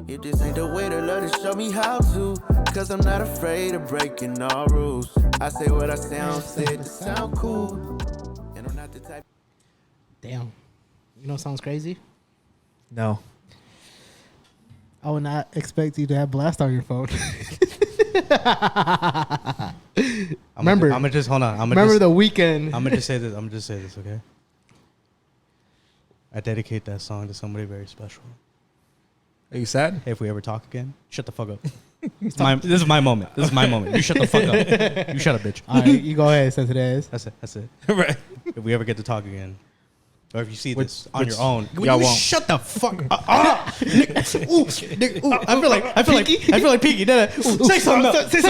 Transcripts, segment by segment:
If this ain't the way to love, then show me how to. Cause I'm not afraid of breaking all rules. I say what I sound, say it to sound cool. And I'm not the type. Damn. You know what sounds crazy? No. I would not expect you to have blast on your phone. Remember, I'm gonna just hold on. remember the weekend. I'm gonna just say this. I'm gonna just say this, okay? I dedicate that song to somebody very special. Are you sad? Hey, if we ever talk again, shut the fuck up. This is my moment. This is my moment. You shut the fuck up. You shut up, bitch. All right, you go ahead, sensitive. That's it. That's it. Right. If we ever get to talk again, or if you see this on your which own, y'all you won't. shut the fuck up. Ooh, I feel like Pinky. Say something else. Say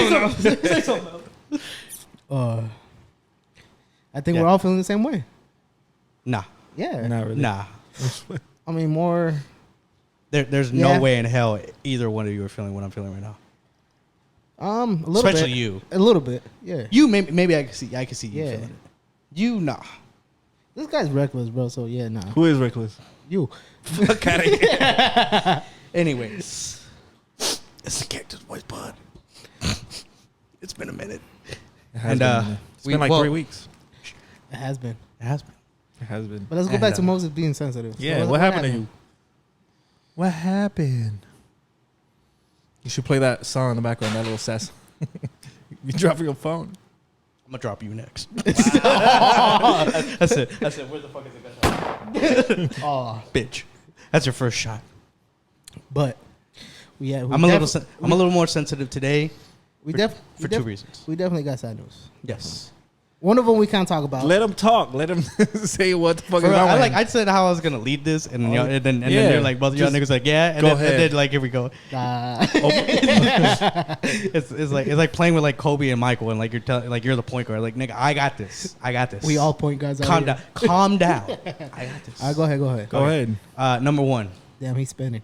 something else. I think Yeah. we're all feeling the same way. Nah. Yeah. Not really. Nah. I mean, more. There's Yeah. no way in hell either one of you are feeling what I'm feeling right now. A little Especially bit. you. A little bit. Yeah. You maybe I can see you Yeah. feeling it. You nah. This guy's reckless, bro. So yeah, nah. Who is reckless? You. Fuck out of here. Anyways, it's the Cactus Voice Pod. It's been a minute. It's been like 3 weeks. It has been. It has been. It has been. But let's go And, back to Moses being sensitive. So Yeah, what happened to you? What happened? You should play that song in the background, that little sass. You drop your phone. I'm gonna drop you next. That's it. Where the fuck is it? Oh, Bitch. That's your first shot. but yeah, I'm a little more sensitive today for two reasons. We definitely got sad news. Yes. One of them we can't talk about. Let him talk. Let him say what the fuck For is real, going on. I said how I was gonna lead this, and, y'all, and then Yeah. they're like, both of y'all niggas like, yeah, and Go then, ahead. and then like, here we go. It's like playing with like Kobe and Michael, and like you're the point guard. Like, nigga, I got this. We all point guards. out Calm here. down. Calm down. I got this. All right, go ahead. Go ahead. Number one, Damn, he's spinning.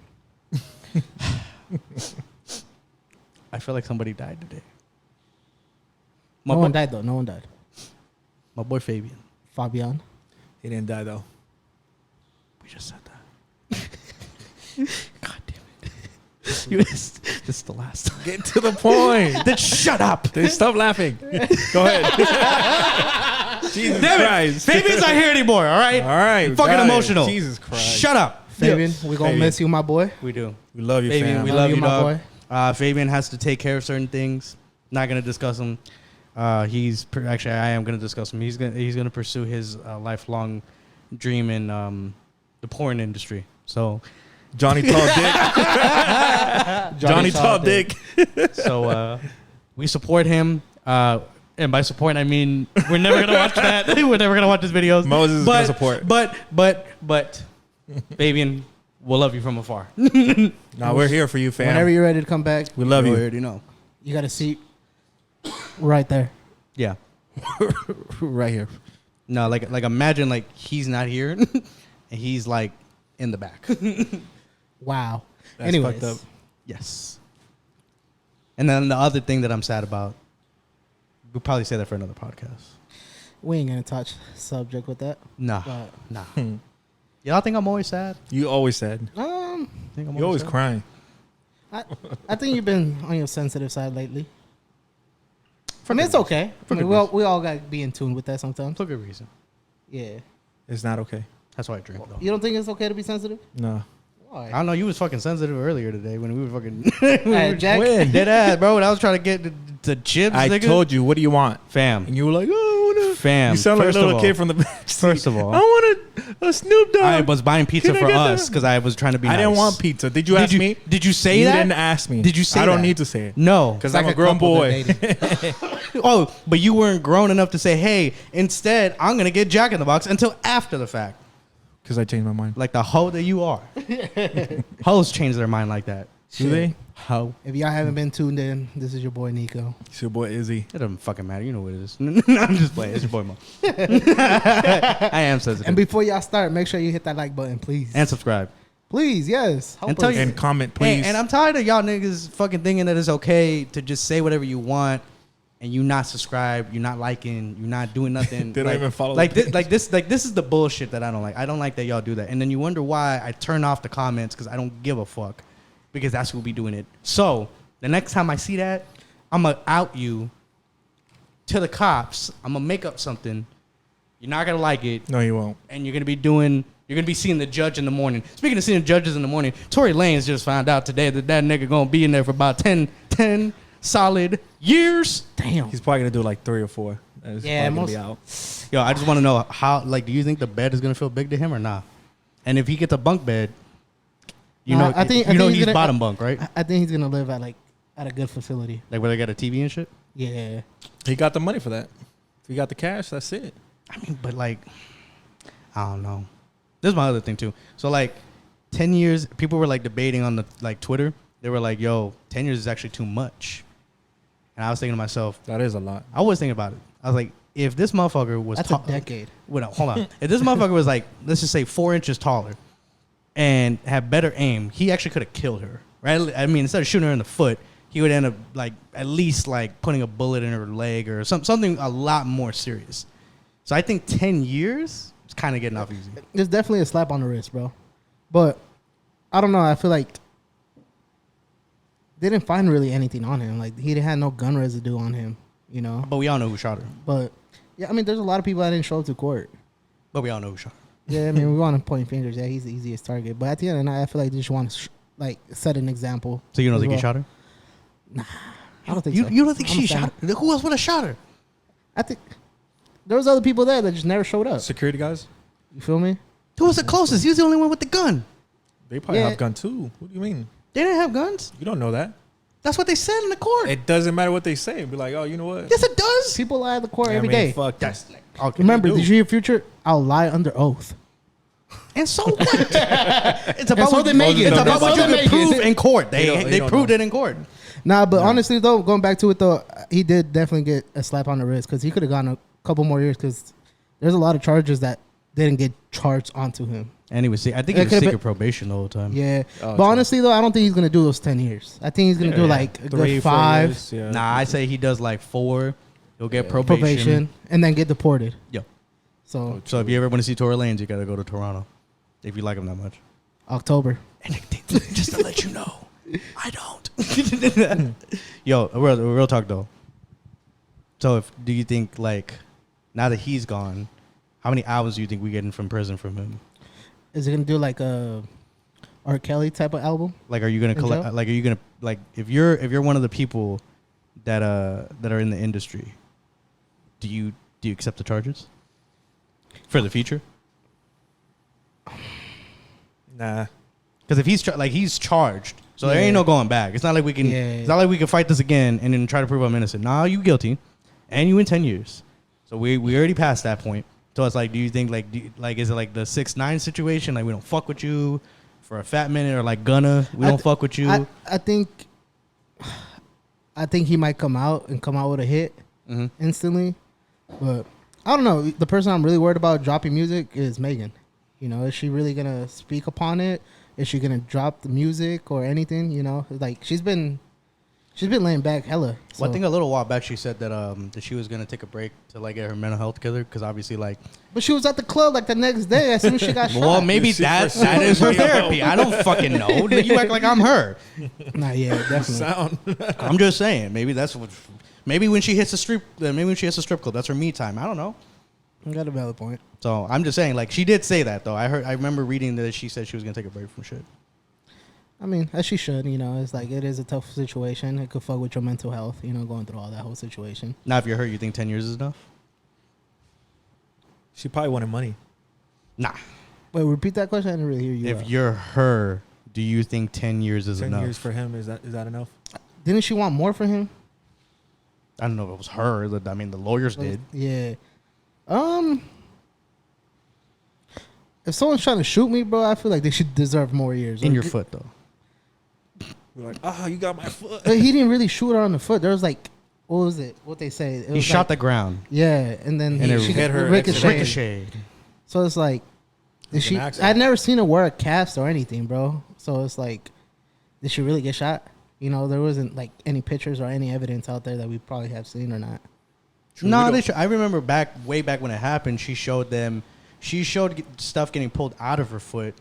I feel like somebody died today. No one died though. No one died. My boy Fabian. Fabian. He didn't die, though. We just said that. God damn it. This is the last time. Get to the point. Then shut up. Then stop laughing. Go ahead. Jesus Damn it. Christ. Fabian's not here anymore, all right? All right. I'm fucking got it. emotional. Jesus Christ. Shut up. Fabian, we're gonna Fabian. miss you, my boy. We do. We love you, Fabian, fam. we love you, my dog. boy. Fabian has to take care of certain things. Not gonna discuss them. Actually, I am gonna discuss him. He's gonna pursue his lifelong dream in the porn industry. So, Johnny Tall Dick. Johnny Tall Dick. so we support him. And by support, I mean we're never gonna watch that. We're never gonna watch his videos. Moses is gonna support. But, Fabian, we'll love you from afar. No, we're here for you, fam. Whenever you're ready to come back, We love You you. already know. you got a seat right there. Yeah. Right here. No, like imagine like he's not here, and he's like in the back. Wow. That's Anyways, fucked up. Yes. And then the other thing that I'm sad about, we'll probably say that for another podcast. we ain't gonna touch subject with that. Nah, But nah. Y'all think I'm always sad? You always said. Think I'm You always sad? crying. I think you've been on your sensitive side lately. I mean, it's okay. I mean, we all got to be in tune with that sometimes. For good reason. Yeah. It's not okay. That's why I drink though. You don't think it's okay to be sensitive? No. I Why? don't know. You was fucking sensitive earlier today when we were fucking Hey, Jack. dead ass, bro. When I was trying to get the chips, I nigga. told you, what do you want? fam, And you were like, oh, I want to. fam. You sound like a first of little all- kid from the back seat. First of all, I want a Snoop Dogg. I was buying pizza Can I for get us that? because I was trying to be. I didn't nice. want pizza. Did you ask me? Did you say you that? didn't ask me. Did you say I don't that? need to say it. No. Because It's I'm like a grown couple boy. that dated. Oh, but you weren't grown enough to say, hey, instead, I'm going to get Jack in the Box until after the fact. Because I changed my mind. Like the hoe that you are. Hoes change their mind like that. Do they? Hoe. If y'all haven't been tuned in, this is your boy Nico. It's your boy Izzy. It doesn't fucking matter. You know what it is. I'm just playing. It's your boy Mo. I am sensitive. And before y'all start, make sure you hit that like button, please. And subscribe. Please, yes. Help And tell us. you- And comment, please. And I'm tired of y'all niggas fucking thinking that it's okay to just say whatever you want and you not subscribe, you're not liking, you're not doing nothing. They don't even follow Like the this, this is the bullshit that I don't like. I don't like that y'all do that. And then you wonder why I turn off the comments because I don't give a fuck. because that's who be doing it. So the next time I see that, I'm going to out you to the cops. I'm going to make up something. You're not going to like it. No, you won't. And you're going to be seeing the judge in the morning. Speaking of seeing judges in the morning, Tory Lanez just found out today that nigga going to be in there for about 10 solid years. Damn. He's probably gonna do like 3 or 4. And Yeah, probably gonna be most- out. Yo, I just want to know how, like, do you think the bed is going to feel big to him or not? And if he gets a bunk bed, I think he's gonna- bottom bunk, right? I think he's gonna live at a good facility. Like where they got a TV and shit? Yeah. He got the money for that. If he got the cash, that's it. I mean, but like, I don't know. This is my other thing too. So like, 10 years, people were like debating on the like Twitter. They were like, "Yo, 10 years is actually too much." And I was thinking to myself, That is a lot. I was thinking about it. I was like, if this motherfucker was That's a decade. Wait, no, hold on. If this motherfucker was like, let's just say 4 inches taller, and had better aim, he actually could have killed her, right? I mean, instead of shooting her in the foot, he would end up like at least like putting a bullet in her leg or something a lot more serious. So I think 10 years is kind of getting off easy. It's definitely a slap on the wrist, bro. But I don't know. I feel like they didn't find really anything on him. Like he had no gun residue on him, you know. But we all know who shot her. But yeah, I mean, there's a lot of people that didn't show up to court. But we all know who shot her. Yeah, I mean, we want to point fingers. Yeah, he's the easiest target. But at the end of the night, I feel like they just want to like set an example. So you don't as think he well. shot her? I don't think You, so. you don't think I'm she a fan. shot her? Who else would have shot her? I think there was other people there that just never showed up. Security guys, You feel me? Who was the closest? He was the only one with the gun. they probably Yeah. have gun too. What do you mean? They didn't have guns. You don't know that. That's what they said in the court. It doesn't matter what they say. Be like, oh, you know what? Yes, it does. People lie at the court I every mean, day. Fuck That's that. okay. Remember, do? did you hear Future? I'll lie under oath. And so what? It's about so what they you- make it. It's And about so what they you make can it. prove in court. They They don't proved know. it in court. Nah, but honestly though, going back to it though, he did definitely get a slap on the wrist because he could have gone a couple more years because there's a lot of charges that didn't get charged onto him. And he was. I think It he was could've secret been- probation the whole time. Yeah, Oh, but true. honestly though, I don't think he's gonna do those 10 years. I think he's gonna do like a 3, good 4 5 years, yeah. Nah, I say he does like 4. He'll get probation. probation and then get deported. Yeah. So So if you ever want to see Tory Lanez, you gotta go to Toronto. If you like him that much. October. And just to let you know, I don't. Yo, real talk though. So do you think like now that he's gone, how many hours do you think we getting from prison from him? Is he gonna do like a R. Kelly type of album? Like, are you gonna In collect? jail? Like, are you gonna like if you're one of the people that are in the industry, do you accept the charges for the future? Nah. Because if he's charged, so there ain't no going back. It's not like we can. Yeah. It's not like we can fight this again and then try to prove I'm innocent. Nah, you guilty, and you in 10 years. So we already passed that point. So it's like, do you think is it like the 6ix9ine situation? Like we don't fuck with you for a fat minute, or like Gunna, we don't fuck with you. I think he might come out with a hit instantly, but I don't know. The person I'm really worried about dropping music is Megan. You know, is she really gonna speak upon it? Is she gonna drop the music or anything? You know, like she's been laying back hella. So. Well, I think a little while back she said that she was gonna take a break to like get her mental health together because obvly like. But she was at the club like the next day as soon as she got shot. Well, maybe See, that for that sure. is her therapy. I don't fucking know. Like, you act like I'm her. Nah, yeah, definitely. Sound. I'm just saying. Maybe that's what. Maybe when she hits a strip club, that's her me time. I don't know. You got a valid point. So I'm just saying, like she did say that though. I remember reading that she said she was gonna take a break from shit. I mean, as she should. You know, it's like it is a tough situation. It could fuck with your mental health. You know, going through all that whole situation. Now, if you're her, you think 10 years is enough? She probably wanted money. Nah. Wait, repeat that question. I didn't really hear you. If you're her, do you think 10 years is 10 enough? years for him, is that enough? Didn't she want more for him? I don't know if it was her. I mean, the lawyers did. Yeah. If someone's trying to shoot me, bro, I feel like they should deserve more years. In Like, your foot though. We're like, you got my foot. But he didn't really shoot her on the foot. There was like, what was it? What they say? It He was shot like, the ground. Yeah, and then And it she hit her ricocheted. Ricocheted. So it's like, did she? an accident. I'd never seen her wear a cast or anything, bro. So it's like, did she really get shot? You know, there wasn't like any pictures or any evidence out there that we probably have seen or not. No, I remember way back when it happened. She showed stuff getting pulled out of her foot,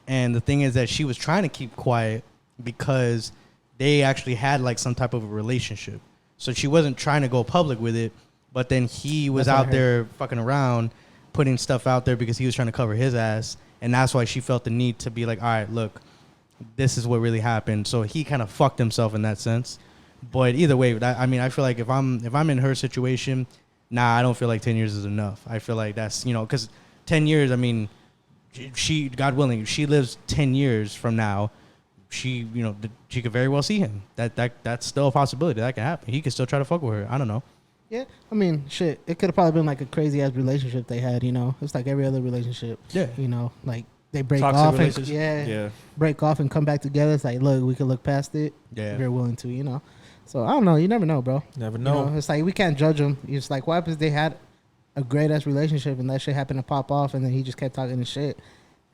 and the thing is that she was trying to keep quiet because they actually had like some type of a relationship. So she wasn't trying to go public with it, but then he was out there fucking around, putting stuff out there because he was trying to cover his ass. And that's why she felt the need to be like, all right, look, this is what really happened. So he kind of fucked himself in that sense. But either way, I mean, I feel like if I'm in her situation, I don't feel like 10 years is enough. I feel like that's, because 10 years, I mean, she, God willing, if she lives 10 years from now, she could very well see him. That's still a possibility. That can happen. He could still try to fuck with her. I don't know. Yeah. I mean, shit, it could have probably been like a crazy ass relationship they had, It's like every other relationship. Yeah. Like they break Toxic off and break off and come back together. It's like, look, we could look past it. Yeah. If you're willing to, So I don't know. You never know, bro. Never know. It's like we can't judge them. It's like, what happens if they had a great ass relationship and that shit happened to pop off and then he just kept talking his shit.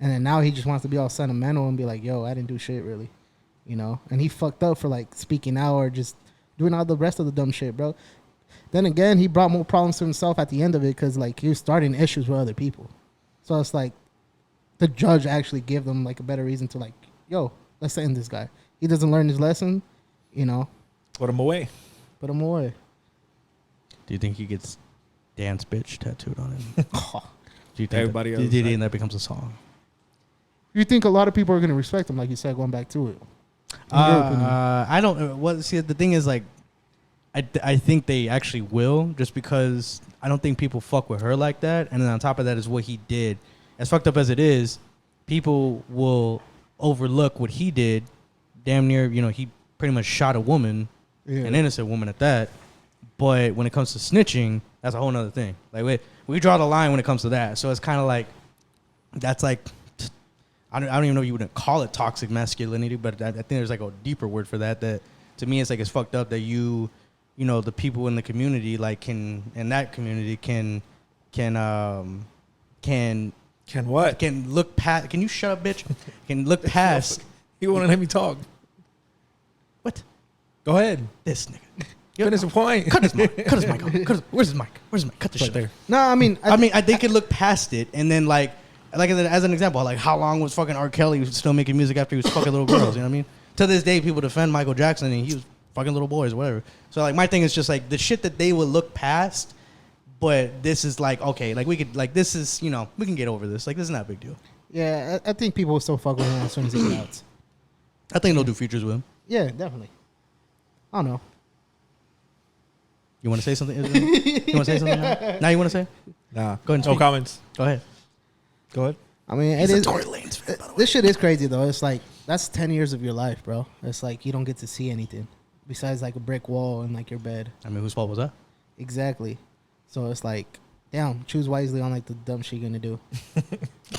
And then now he just wants to be all sentimental and be like, yo, I didn't do shit really. And he fucked up for like speaking out or just doing all the rest of the dumb shit, bro. Then again, he brought more problems to himself at the end of it because like he was starting issues with other people. So it's like the judge actually gave them like a better reason to like, yo, let's end this guy. He doesn't learn his lesson, Put him away. Put him away. Do you think he gets dance bitch tattooed on him? Do you think Everybody else, that becomes a song? You think a lot of people are going to respect him, like you said, going back to it? I don't. Well, see, the thing is, like, I think they actually will, just because I don't think people fuck with her like that. And then on top of that is what he did. As fucked up as it is, people will overlook what he did. Damn near, he pretty much shot a woman, an innocent woman at that. But when it comes to snitching, that's a whole nother thing. Like we draw the line when it comes to that. So it's kind of like, that's like, I don't even know if you wouldn't call it toxic masculinity, but I think there's like a deeper word for that. That to me, it's like it's fucked up that the people in the community can what? Can look past. Can you shut up, bitch? Can look past. You want to let me talk? What? Go ahead. This nigga. Finish the point. Cut his mic. Where's his mic? Cut the shit there. No, I mean, they could look past it and then like as an example, like how long was fucking R. Kelly still making music after he was fucking little girls? You know what I mean? To this day, people defend Michael Jackson and he was fucking little boys, whatever. So like my thing is just like the shit that they would look past, but this is like okay, like we could like this is we can get over this. Like this is not a big deal. Yeah, I think people will still fuck with him as soon as he gets out. I think they'll do features with him. Yeah, definitely. I don't know. You want to say something? You want to say something now? You want to say? Nah. Go ahead and no speak. comments. Go ahead. I mean, He's a Tory Lanez fan, by the way. This shit is crazy though. It's like that's 10 years of your life, bro. It's like you don't get to see anything besides like a brick wall and like your bed. I mean, whose fault was that? Exactly. So it's like, damn, choose wisely on like the dumb shit you're gonna do.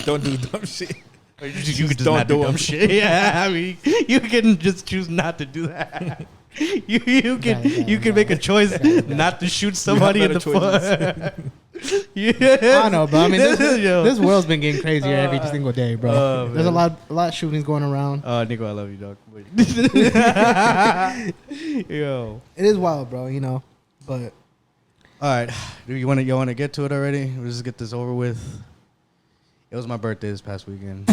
Don't do dumb shit. You could just not do dumb shit. Yeah, I mean, you can just choose not to do that. You can make a choice not to shoot somebody in the foot. I know, bro. I mean, this world's been getting crazier every single day, bro. There's a lot of shootings going around. Nico, I love you, dog. Yo, it is wild, bro. But all right, do you want to get to it already? We'll just get this over with. It was my birthday this past weekend.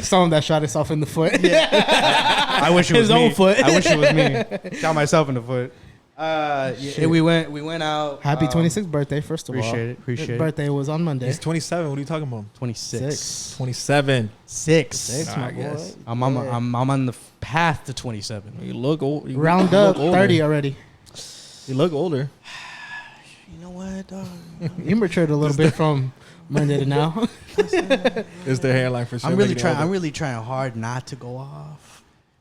Someone that shot himself in the foot. Yeah. I wish it was his own foot. I wish it was me. Shot myself in the foot. Yeah, we went out. Happy 26th birthday, first of all. Appreciate it. His birthday was on Monday. He's 27. What are you talking about? 26. 27. Six, my guess. boy. I'm on the path to 27. You look old. Round up 30 already. You look older. You know what, dog? You matured a little bit from Monday to now. Is the hairline for sure? I'm really trying hard not to go off.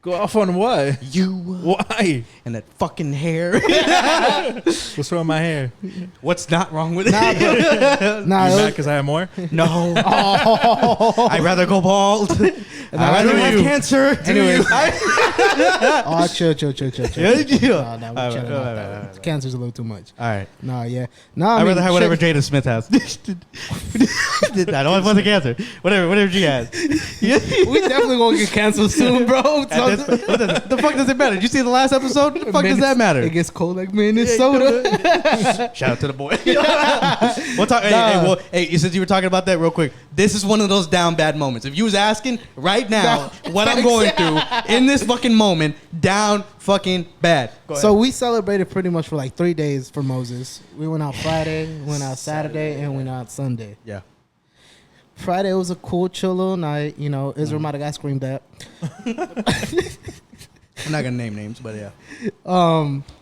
Go off on what? You. Why? And that fucking hair. What's wrong with my hair? What's not wrong with it? You mad because I have more? No. I'd rather go bald. I'd rather have cancer. Anyway. Chill. Yeah. No, we're chilling about that. Cancer's a little too much. All right. I'd rather have whatever Jada Smith has. I don't want the cancer. Whatever she has. We definitely won't get canceled soon, bro. At What the fuck does it matter? Did you see the last episode? What the fuck does that matter? It gets cold like Minnesota. Shout out to the boy. We'll talk. Hey, since you were talking about that real quick, this is one of those down bad moments. If you was asking right now what I'm going through in this fucking moment, down fucking bad. So we celebrated pretty much for like 3 days for Moses. We went out Friday, went out Saturday, and went out Sunday. Yeah. Friday was a cool, chill little night. You know, Israel might have got screamed at. I'm not gonna name names, but yeah.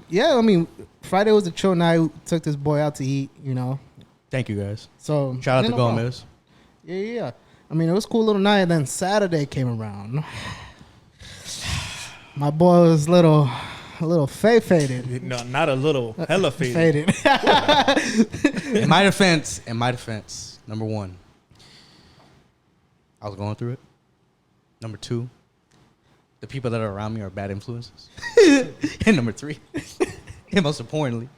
Yeah, I mean, Friday was a chill night. We took this boy out to eat, you know. Thank you guys. So Shout out yeah, to no problem. Gomez. Yeah. I mean, it was a cool little night. And then Saturday came around. My boy was a little faded. No, not a little. Hella faded. In my defense, number one, I was going through it. Number two, the people that are around me are bad influences. And number three, and most importantly,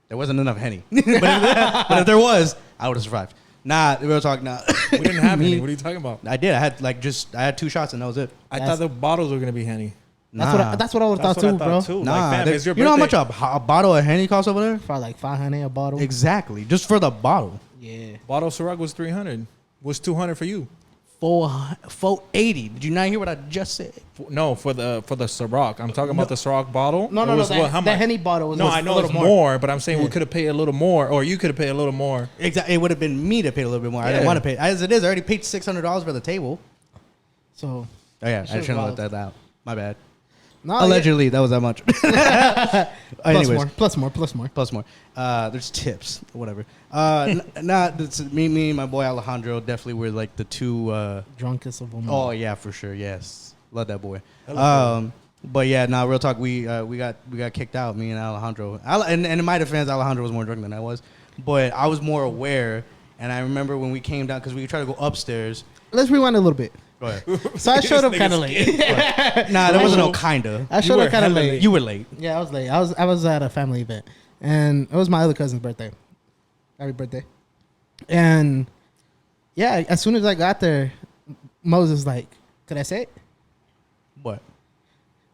there wasn't enough Henny. but if there was, I would have survived. Nah, real talk. Nah, We didn't have any. What are you talking about? I did. I had 2 shots and that was it. I thought the bottles were gonna be Henny. That's what I would have thought too, bro. Nah, Like, fam, it's your you know how much birthday. a bottle of Henny costs over there? For like 500 a bottle. Exactly, just for the bottle. Yeah. Bottle of Ciroc was 300. Was 200 for you? 480. Did you not hear what I just said? No, for the Ciroc. I'm talking about the Ciroc bottle. No. It was The how much? Henny bottle was No, was I a know little it's more, but I'm saying we Yeah. could have paid a little more, or you could have paid a little more. Exactly. It would have been me to pay a little bit more. I didn't Yeah. want to pay. As it is, I already paid $600 for the table. So, Oh yeah, I Should've shouldn't have let allowed. that out. My bad. no, Allegedly, that was that much. Anyways, plus more. plus more. There's tips, whatever. Me and my boy Alejandro definitely were like the two. Drunkest of them. Oh yeah, for sure. Yes, love that boy. But yeah, real talk. We got kicked out. Me and Alejandro. And in my defense, Alejandro was more drunk than I was, but I was more aware. And I remember when we came down because we tried to go upstairs. Let's rewind a little bit. Go ahead. So I showed up kind of late. Nah, there wasn't no kinda. I showed up kind of late. You were late. Yeah, I was late. I was at a family event, and it was my other cousin's birthday. Happy birthday! And yeah, as soon as I got there, Moses was like, "Could I say it?" What?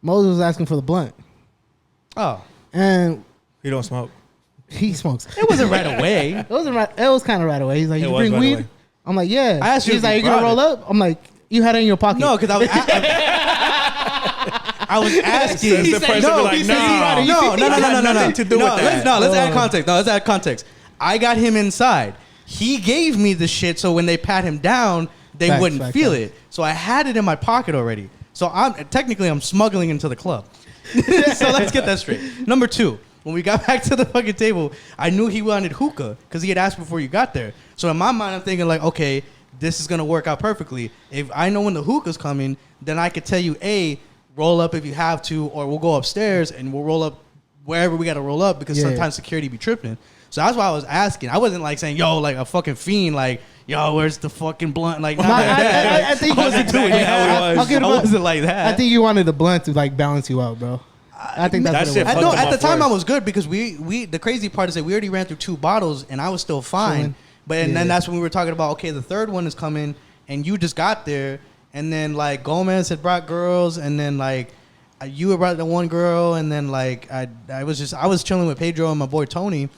Moses was asking for the blunt, Oh, and You don't smoke. he smokes. it wasn't right away. It wasn't right. It was kind of right away. He's like, It "You was bring right weed?" away. I'm like, "Yeah." I asked you He's if like, you "You gonna brought roll up?" I'm like, "You had it in your pocket." No, because I was asking. Says the person be like, he said he nah. brought it. No, nothing to do with that. Let's add context. No, let's add context. I got him inside. He gave me the shit, so when they pat him down, they Facts, wouldn't facts, feel facts. it. So I had it in my pocket already. So I'm smuggling into the club. So let's get that straight. Number 2, when we got back to the fucking table, I knew he wanted hookah because he had asked before you got there. So in my mind, I'm thinking like, okay, this is gonna work out perfectly. If I know when the hookah's coming, then I could tell you, A, roll up if you have to, or we'll go upstairs and we'll roll up wherever we got to roll up because Yeah. sometimes security be tripping. So that's why I was asking. I wasn't like saying, yo, like a fucking fiend, like, yo, where's the fucking blunt? Like, not No, like that. I think I wasn't doing exactly that. how it was. I'll give I him a- wasn't like that. I think you wanted the blunt to like balance you out, bro. I think That that's shit what it I was. know fucked him at the up time worse. I was good because we the crazy part is that we already ran through 2 bottles and I was still fine. Chilling. But and then Yeah. that's when we were talking about, okay, the third one is coming and you just got there and then like Gomez had brought girls and then like you had brought the one girl and then like I was chilling with Pedro and my boy Tony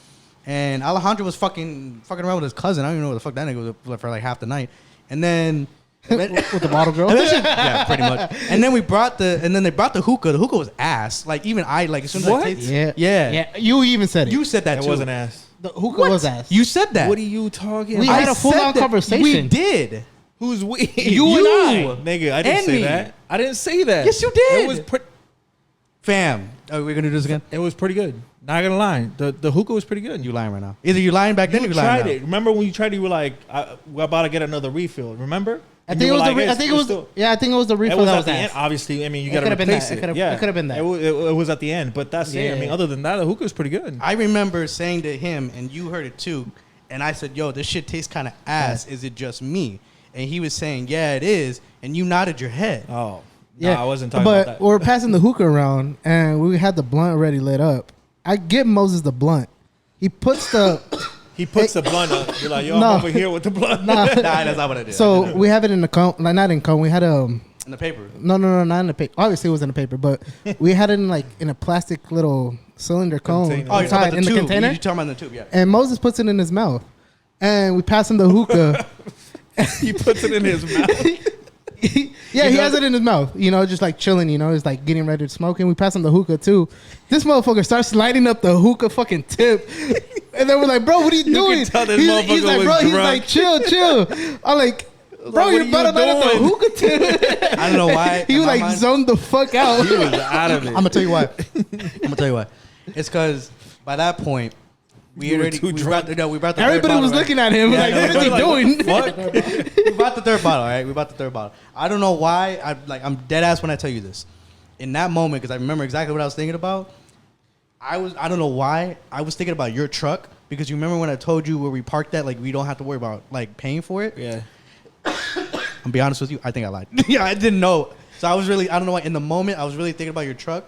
and Alejandro was fucking around with his cousin. I don't even know where the fuck that nigga was for like half the night. And then With the bottle girl. yeah, pretty much. And then they brought the hookah. The hookah was ass. Like even I like as soon as I What? tasted, Yeah. yeah. You even said it. You said that It too. wasn't ass. The hookah What? was ass. You said that. What are you talking We about? had a said full-on that. conversation. We did. Who's we? You and I. Nigga, I didn't And say me. that. I didn't say that. Yes, you did. It was Fam, are we gonna do this again? it was pretty good. Not gonna lie. The hookah was pretty good. You lying right now? Either you lying back then, or You you lying tried now. it. Remember when you tried it, you were like, we're about to get another refill. Remember? I And think you it was were the. like, I it's- think it was. it's still- Yeah, I think it was the It refill was that at was the ass. end. Obviously, I mean, you It got to could've been replace that. it. It could've been that. It was at the end, but that's it. I mean, Yeah. other than that, the hookah was pretty good. I remember saying to him, and you heard it too, and I said, "Yo, this shit tastes kind of ass. Is it just me?" And he was saying, "Yeah, it is." And you nodded your head. Oh, Yeah, nah, I wasn't talking but about that. we're passing the hookah around, and we had the blunt already lit up. I give Moses the blunt. He puts the. He puts the blunt up. You're like, yo, No. I'm over here with the blunt. Nah. Nah, that's not what I did. So we have it in the cone, like not in cone. We had a In the paper. No, not in the paper. Obviously, it was in the paper, but we had it in a plastic little cylinder cone. Container. Oh, you're talking about in the the tube. container. You're talking about the tube, yeah. And Moses puts it in his mouth, and we pass him the hookah. He puts it in his mouth. Yeah, he has it in his mouth, just like chilling, he's like getting ready to smoke, and we pass him the hookah too. This motherfucker starts lighting up the hookah fucking tip, and then we're like, bro, what are you doing? can tell this he's motherfucker like, was bro, he's drunk. like, chill. I'm like, bro, what you're are about to you light up the doing? hookah tip. I don't know why. He in was my like mind- zoned the fuck out. He was out of it. I'm gonna tell you why. It's because by that point we You were already too drunk. we brought the Everybody third was bottle, looking at him Yeah, like, I know. what is he Like, doing? Fuck. We bought the third bottle, all right? We bought the third bottle. I don't know why. I'm dead ass when I tell you this. In that moment, because I remember exactly what I was thinking about. I don't know why. I was thinking about your truck because you remember when I told you where we parked that, like we don't have to worry about like paying for it. Yeah. I'm be honest with you, I think I lied. Yeah, I didn't know. So I don't know why. In the moment, I was really thinking about your truck,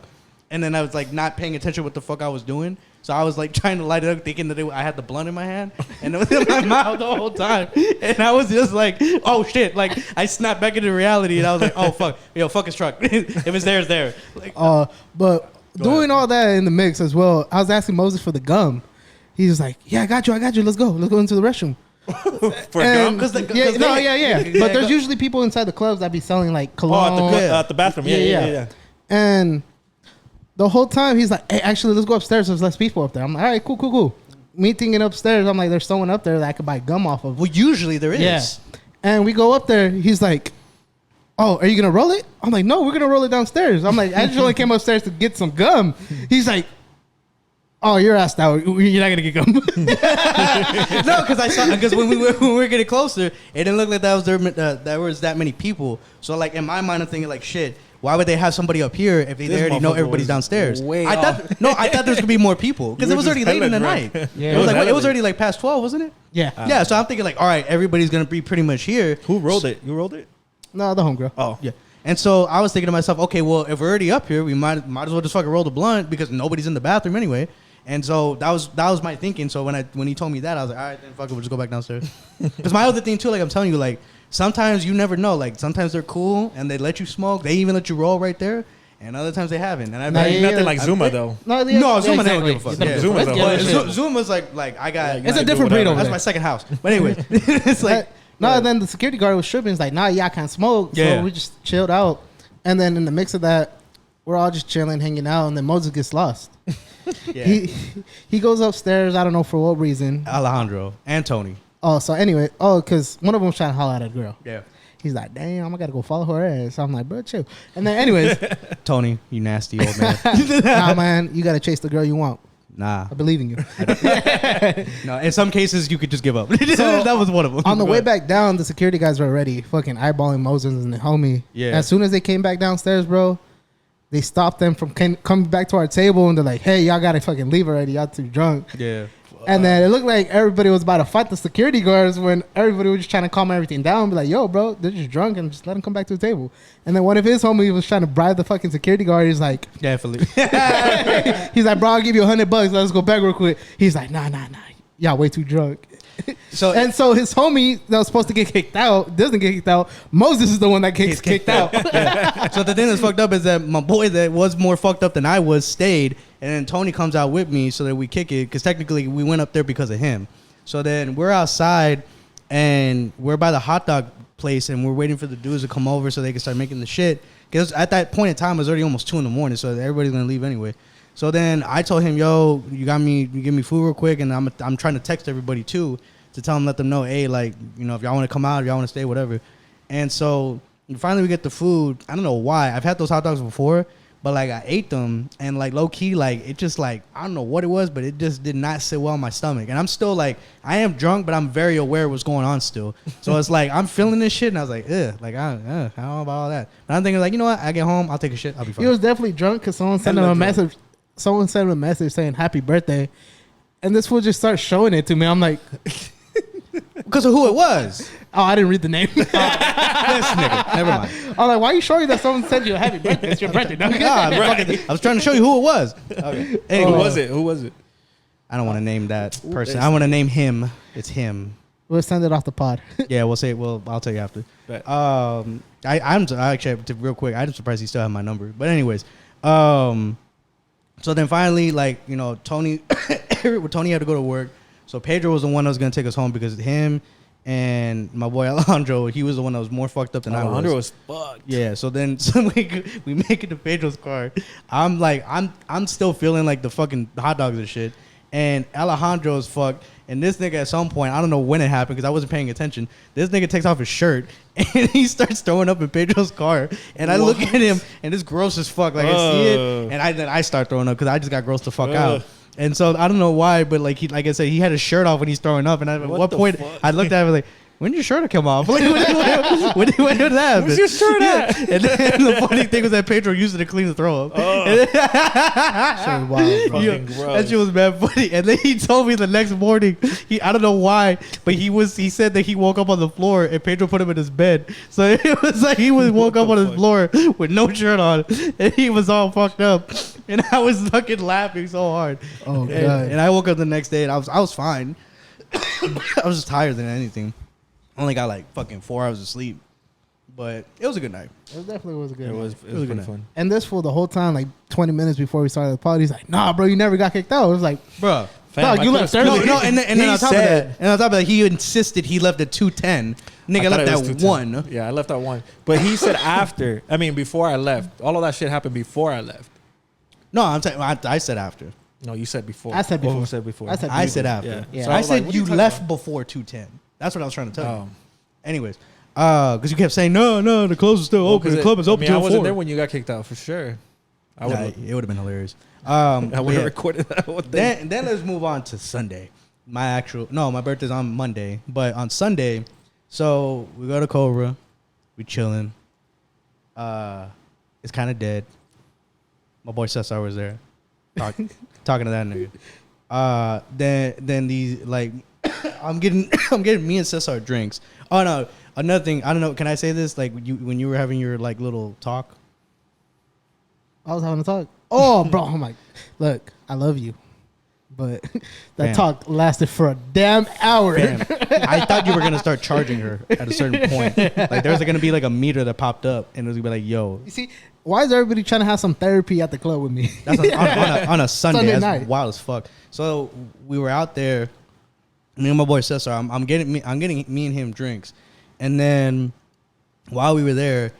and then I was like not paying attention what the fuck I was doing. So I was like trying to light it up, thinking that I had the blunt in my hand, and it was in my mouth the whole time. And I was just like, oh shit! Like I snapped back into reality, and I was like, oh fuck, fuck his truck. If it's there, it's there. Like, But doing all that in the mix as well, I was asking Moses for the gum. He was like, yeah, I got you. Let's go into the restroom. For And- gum? yeah. But there's usually people inside the clubs that be selling like Oh, cologne. at the bathroom. Yeah. And the whole time he's like, hey, actually, let's go upstairs. There's less people up there. I'm like, all right, cool. Me thinking upstairs, I'm like, there's someone up there that I could buy gum off of. well, usually there is. Yeah. And we go up there. He's like, oh, are you going to roll it? I'm like, no, we're going to roll it downstairs. I'm like, I just only came upstairs to get some gum. He's like, oh, you're asked out. You're not going to get gum. No, because when we were getting closer, it didn't look like there was that many people. So like in my mind, I'm thinking like, shit. Why would they have somebody up here if they This already know motherfucker everybody's was downstairs? way I thought there was gonna be more people because You it were was just already late in the hella night. drunk. Yeah. It was hella late. already like past 12, wasn't it? Yeah. Yeah. So I'm thinking like, all right, everybody's gonna be pretty much here. Who rolled it? You rolled it? No, the homegirl. Oh. Yeah. And so I was thinking to myself, okay, well, if we're already up here, we might as well just fucking roll the blunt because nobody's in the bathroom anyway. And so that was my thinking. So when he told me that, I was like, all right, then fuck it, we'll just go back downstairs. Because my other thing too, like I'm telling you, like sometimes you never know. Like sometimes they're cool and they let you smoke. They even let you roll right there. And other times they haven't. And I've Nah, yeah, Nothing like Zuma though. No, Zuma never exactly. give a fuck. It's not Yeah. Zuma Let's don't. get Well, that Well, shit. Zuma's like I got. It's a different breed over That's there. my second house. But anyway, it's like Then the security guard was tripping. He's like, nah, I can't smoke. Yeah. So we just chilled out. And then in the mix of that, we're all just chilling, hanging out. And then Moses gets lost. yeah. He goes upstairs. I don't know for what reason. Alejandro and Tony. Oh, so anyway. Oh, because one of them was trying to holler at a girl. Yeah. He's like, damn, I got to go follow her ass. So I'm like, bro, chill. And then anyways, Tony, you nasty old man. nah, man, you got to chase the girl you want. Nah. I believe in you. No. In some cases, you could just give up. That was one of them. On the way back down, the security guys were already fucking eyeballing Moses and the homie. Yeah. As soon as they came back downstairs, bro, they stopped them from coming back to our table, and they're like, hey, y'all got to fucking leave already. Y'all too drunk. Yeah. And then it looked like everybody was about to fight the security guards when everybody was just trying to calm everything down. Be like, yo, bro, they're just drunk and just let them come back to the table. And then one of his homies was trying to bribe the fucking security guard. He's like, Definitely. he's like, bro, I'll give you $100. Let's go back real quick. He's like, nah. Y'all way too drunk. So And so his homie that was supposed to get kicked out doesn't get kicked out. Moses is the one that gets kicked out. So the thing that's fucked up is that my boy that was more fucked up than I was stayed, and then Tony comes out with me so that we kick it because technically we went up there because of him. So then we're outside and we're by the hot dog place and we're waiting for the dudes to come over so they can start making the shit. Because at that point in time it was already almost 2 a.m, so everybody's gonna leave anyway. So then I told him, yo, you give me food real quick, and I'm trying to text everybody too to tell them, let them know, hey, like, you know, if y'all want to come out, if y'all want to stay, whatever. And so finally we get the food. I don't know why. I've had those hot dogs before, but like I ate them and like low key, like it just like, I don't know what it was, but it just did not sit well in my stomach. And I'm still like, I am drunk, but I'm very aware of what's going on still. So it's like, I'm feeling this shit and I was like, ugh, like I don't know about all that. But I'm thinking like, you know what? I get home, I'll take a shit. I'll be fine. He was definitely drunk because someone sent him a message. Someone sent him a message saying happy birthday. And this fool just starts showing it to me. I'm like, Because of who it was. oh, I didn't read the name. This nigga. Never mind. I'm like, why are you showing that someone sent you a happy birthday? It's your birthday, dog. Nah, I was trying to show you who it was. Okay. Anyway, Who was it? I don't want to name that person. I want to name him. It's him. We'll send it off the pod. Yeah, we'll say. Well, I'll tell you after. Bet. I'm actually real quick. I'm surprised he still have my number. But anyways, so then finally, like, you know, Tony had to go to work. So Pedro was the one that was gonna take us home because him and my boy Alejandro, he was the one that was more fucked up than I was. Alejandro was fucked. Yeah, so then we make it to Pedro's car. I'm like, I'm still feeling like the fucking hot dogs and shit. And Alejandro's fucked. And this nigga at some point, I don't know when it happened because I wasn't paying attention. This nigga takes off his shirt and he starts throwing up in Pedro's car. And I look at him and it's gross as fuck. Like I see it, and then I start throwing up because I just got grossed the fuck out. And so I don't know why, but like I said, he had his shirt off when he's throwing up. And at one point, I looked at him like, when did your shirt come off? When did that happen? Where's your shirt at? And then the funny thing was that Pedro used it to clean the throw up. Shit was wild, bro. Yo, that shit was mad funny. And then he told me the next morning, I don't know why, but he said that he woke up on the floor and Pedro put him in his bed. So it was like he woke up on his floor with no shirt on and he was all fucked up. And I was fucking laughing so hard. Oh, God. And I woke up the next day and I was fine. I was just tired than anything. I only got like fucking 4 hours of sleep. But it was a good night. It definitely was a good It night. was pretty fun. And this fool the whole time, like 20 minutes before we started the pod, he's like, nah, bro, you never got kicked out. I was like, Bruh. dog, I you could've left still- early. No, and then He on top said- of that, he insisted he left at 2:10. Nigga I thought left it was at 2:10. 1. Yeah, I left at 1. But he said after. I mean, before I left. All of that shit happened before I left. No, I'm saying I said after. No, you said before. I said Both of before. them said before. I said I said after. Yeah. Yeah. So I was like, said what are you talking left about? before 2:10. That's what I was trying to tell Oh. you. Anyways, because you kept saying no, the club is still Well, open. The club is open I till wasn't 4. there when you got kicked out for sure. I would. It would have been hilarious. I would have yeah. recorded that whole thing. Then let's move on to Sunday. My birthday's on Monday, but on Sunday, so we go to Cobra, we chilling. It's kind of dead. My boy Cesar was there, talking to that nigga. Then these like, I'm getting me and Cesar drinks. Oh no, another thing. I don't know. Can I say this? Like when you were having your like little talk. I was having a talk. Oh, bro, I'm like, look, I love you. But that Bam. talk lasted for a damn hour. Bam. I thought you were gonna start charging her at a certain point. Like there was gonna be like a meter that popped up, and it was gonna be like, "Yo, You see, why is everybody trying to have some therapy at the club with me? that's on a Sunday. Sunday That's night. wild as fuck." So we were out there. Me and my boy Cesar. I'm getting me and him drinks, and then while we were there,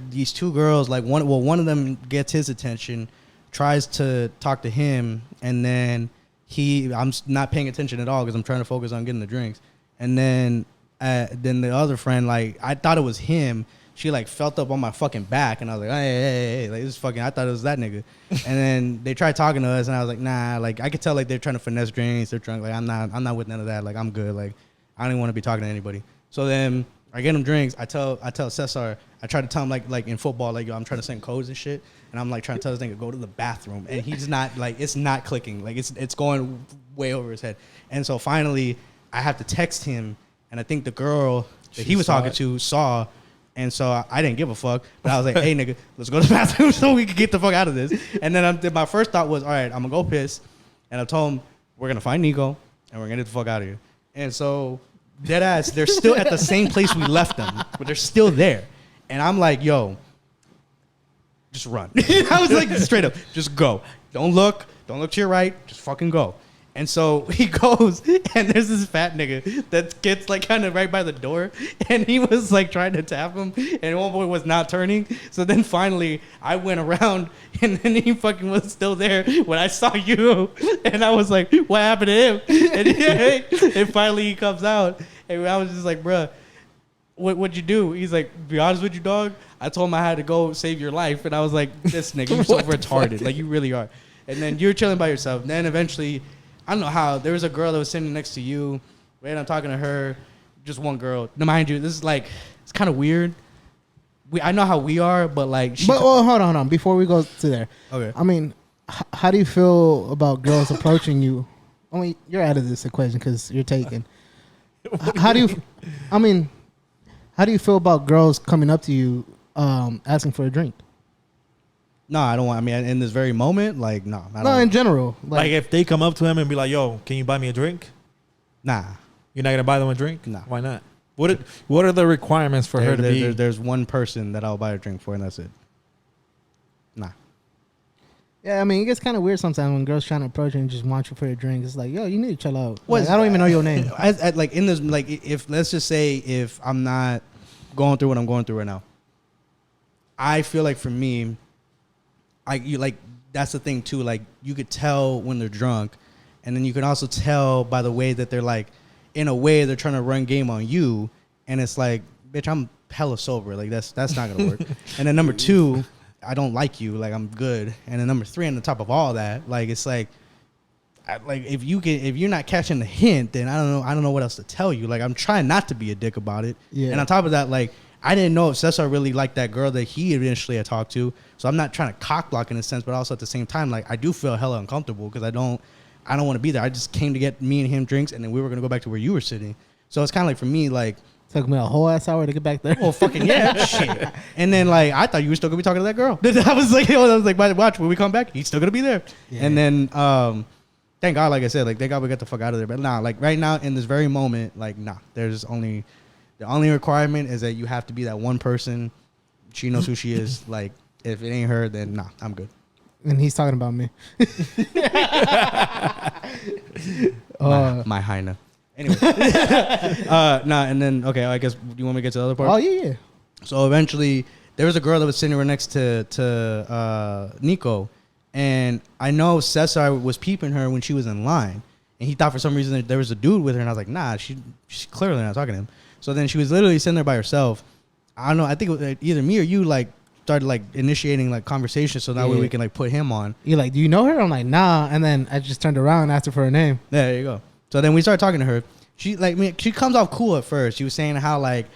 these two girls, like one of them gets his attention, tries to talk to him, and then I'm not paying attention at all because I'm trying to focus on getting the drinks. And then the other friend, like, I thought it was him. She like felt up on my fucking back, and I was like, hey, like this fucking. I thought it was that nigga. And then they tried talking to us, and I was like, nah. Like I could tell like they're trying to finesse drinks. They're trying like I'm not with none of that. Like I'm good. Like I don't even want to be talking to anybody. So then I get him drinks. I tell Cesar. I try to tell him like in football, like yo, I'm trying to send codes and shit, and I'm like trying to tell this nigga go to the bathroom, and he's not like it's not clicking, like it's going way over his head, and so finally I have to text him, and I think the girl that he was talking to saw, and so I didn't give a fuck, but I was like, hey nigga, let's go to the bathroom so we can get the fuck out of this, and then my first thought was, all right, I'm gonna go piss, and I told him we're gonna find Nico, and we're gonna get the fuck out of here, and so dead ass, they're still at the same place we left them, but they're still there. And I'm like, yo, just run. I was like, straight up, just go. Don't look to your right, just fucking go. And so he goes, and there's this fat nigga that gets like kind of right by the door, and he was like trying to tap him, and one boy was not turning. So then finally, I went around, and then he fucking was still there when I saw you, and I was like, what happened to him? And finally he comes out, and I was just like, bruh, what'd you do? He's like, be honest with you, dog. I told him I had to go save your life, and I was like, this nigga, you're so retarded, like you really are. And then you're chilling by yourself. And then eventually, I don't know how, there was a girl that was sitting next to you, right? I'm talking to her, just one girl. Now, mind you, this is like, it's kind of weird. I know how we are, but like, Hold on. Before we go to there, okay. I mean, how do you feel about girls approaching you? I mean, you're out of this equation because you're taken. How do you feel about girls coming up to you, asking for a drink? No, I don't want. I mean, in this very moment, like, no. I No, don't, in general, Like if they come up to him and be like, yo, can you buy me a drink? nah. You're not gonna buy them a drink? No. Why not? What are the requirements for her to be? There's one person that I'll buy a drink for, and that's it. Nah. Yeah, I mean, it gets kind of weird sometimes when girls trying to approach you and just want you for a drink. It's like, yo, you need to chill out. What Like, is- I don't even know your name. I like in this, like if let's just say if I'm not going through what I'm going through right now, I feel like for me, that's the thing too. Like you could tell when they're drunk, and then you can also tell by the way that they're like, in a way they're trying to run game on you, and it's like, bitch, I'm hella sober. Like that's not gonna work. And then number two, I don't like you. Like I'm good. And then number three, on the top of all that, like it's like if you're not catching the hint, then I don't know what else to tell you. Like I'm trying not to be a dick about it. Yeah. And on top of that, like I didn't know if Cesar really liked that girl that he initially had talked to. So I'm not trying to cock block in a sense, but also at the same time, like I do feel hella uncomfortable because I don't want to be there. I just came to get me and him drinks, and then we were gonna go back to where you were sitting. So it's kind of like for me, like. Took me a whole ass hour to get back there. Oh fucking yeah, shit. And then like I thought you were still gonna be talking to that girl. I was like, watch when we come back, he's still gonna be there. Yeah. And then thank God, like I said, like thank God we got the fuck out of there. But nah, like right now in this very moment, like nah, the only requirement is that you have to be that one person. She knows who she is. Like if it ain't her, then nah, I'm good. And he's talking about me. My hyena. Anyway, nah, and then okay, I guess do you want me to get to the other part? Oh yeah. So eventually, there was a girl that was sitting right next to Nico, and I know Cesar was peeping her when she was in line, and he thought for some reason that there was a dude with her, and I was like, nah, she's clearly not talking to him. So then she was literally sitting there by herself. I don't know. I think it was either me or you like started like initiating like conversation, so that way we can like put him on. You're like, do you know her? I'm like, nah. And then I just turned around and asked her for her name. There you go. So then we started talking to her. She she comes off cool at first. She was saying how like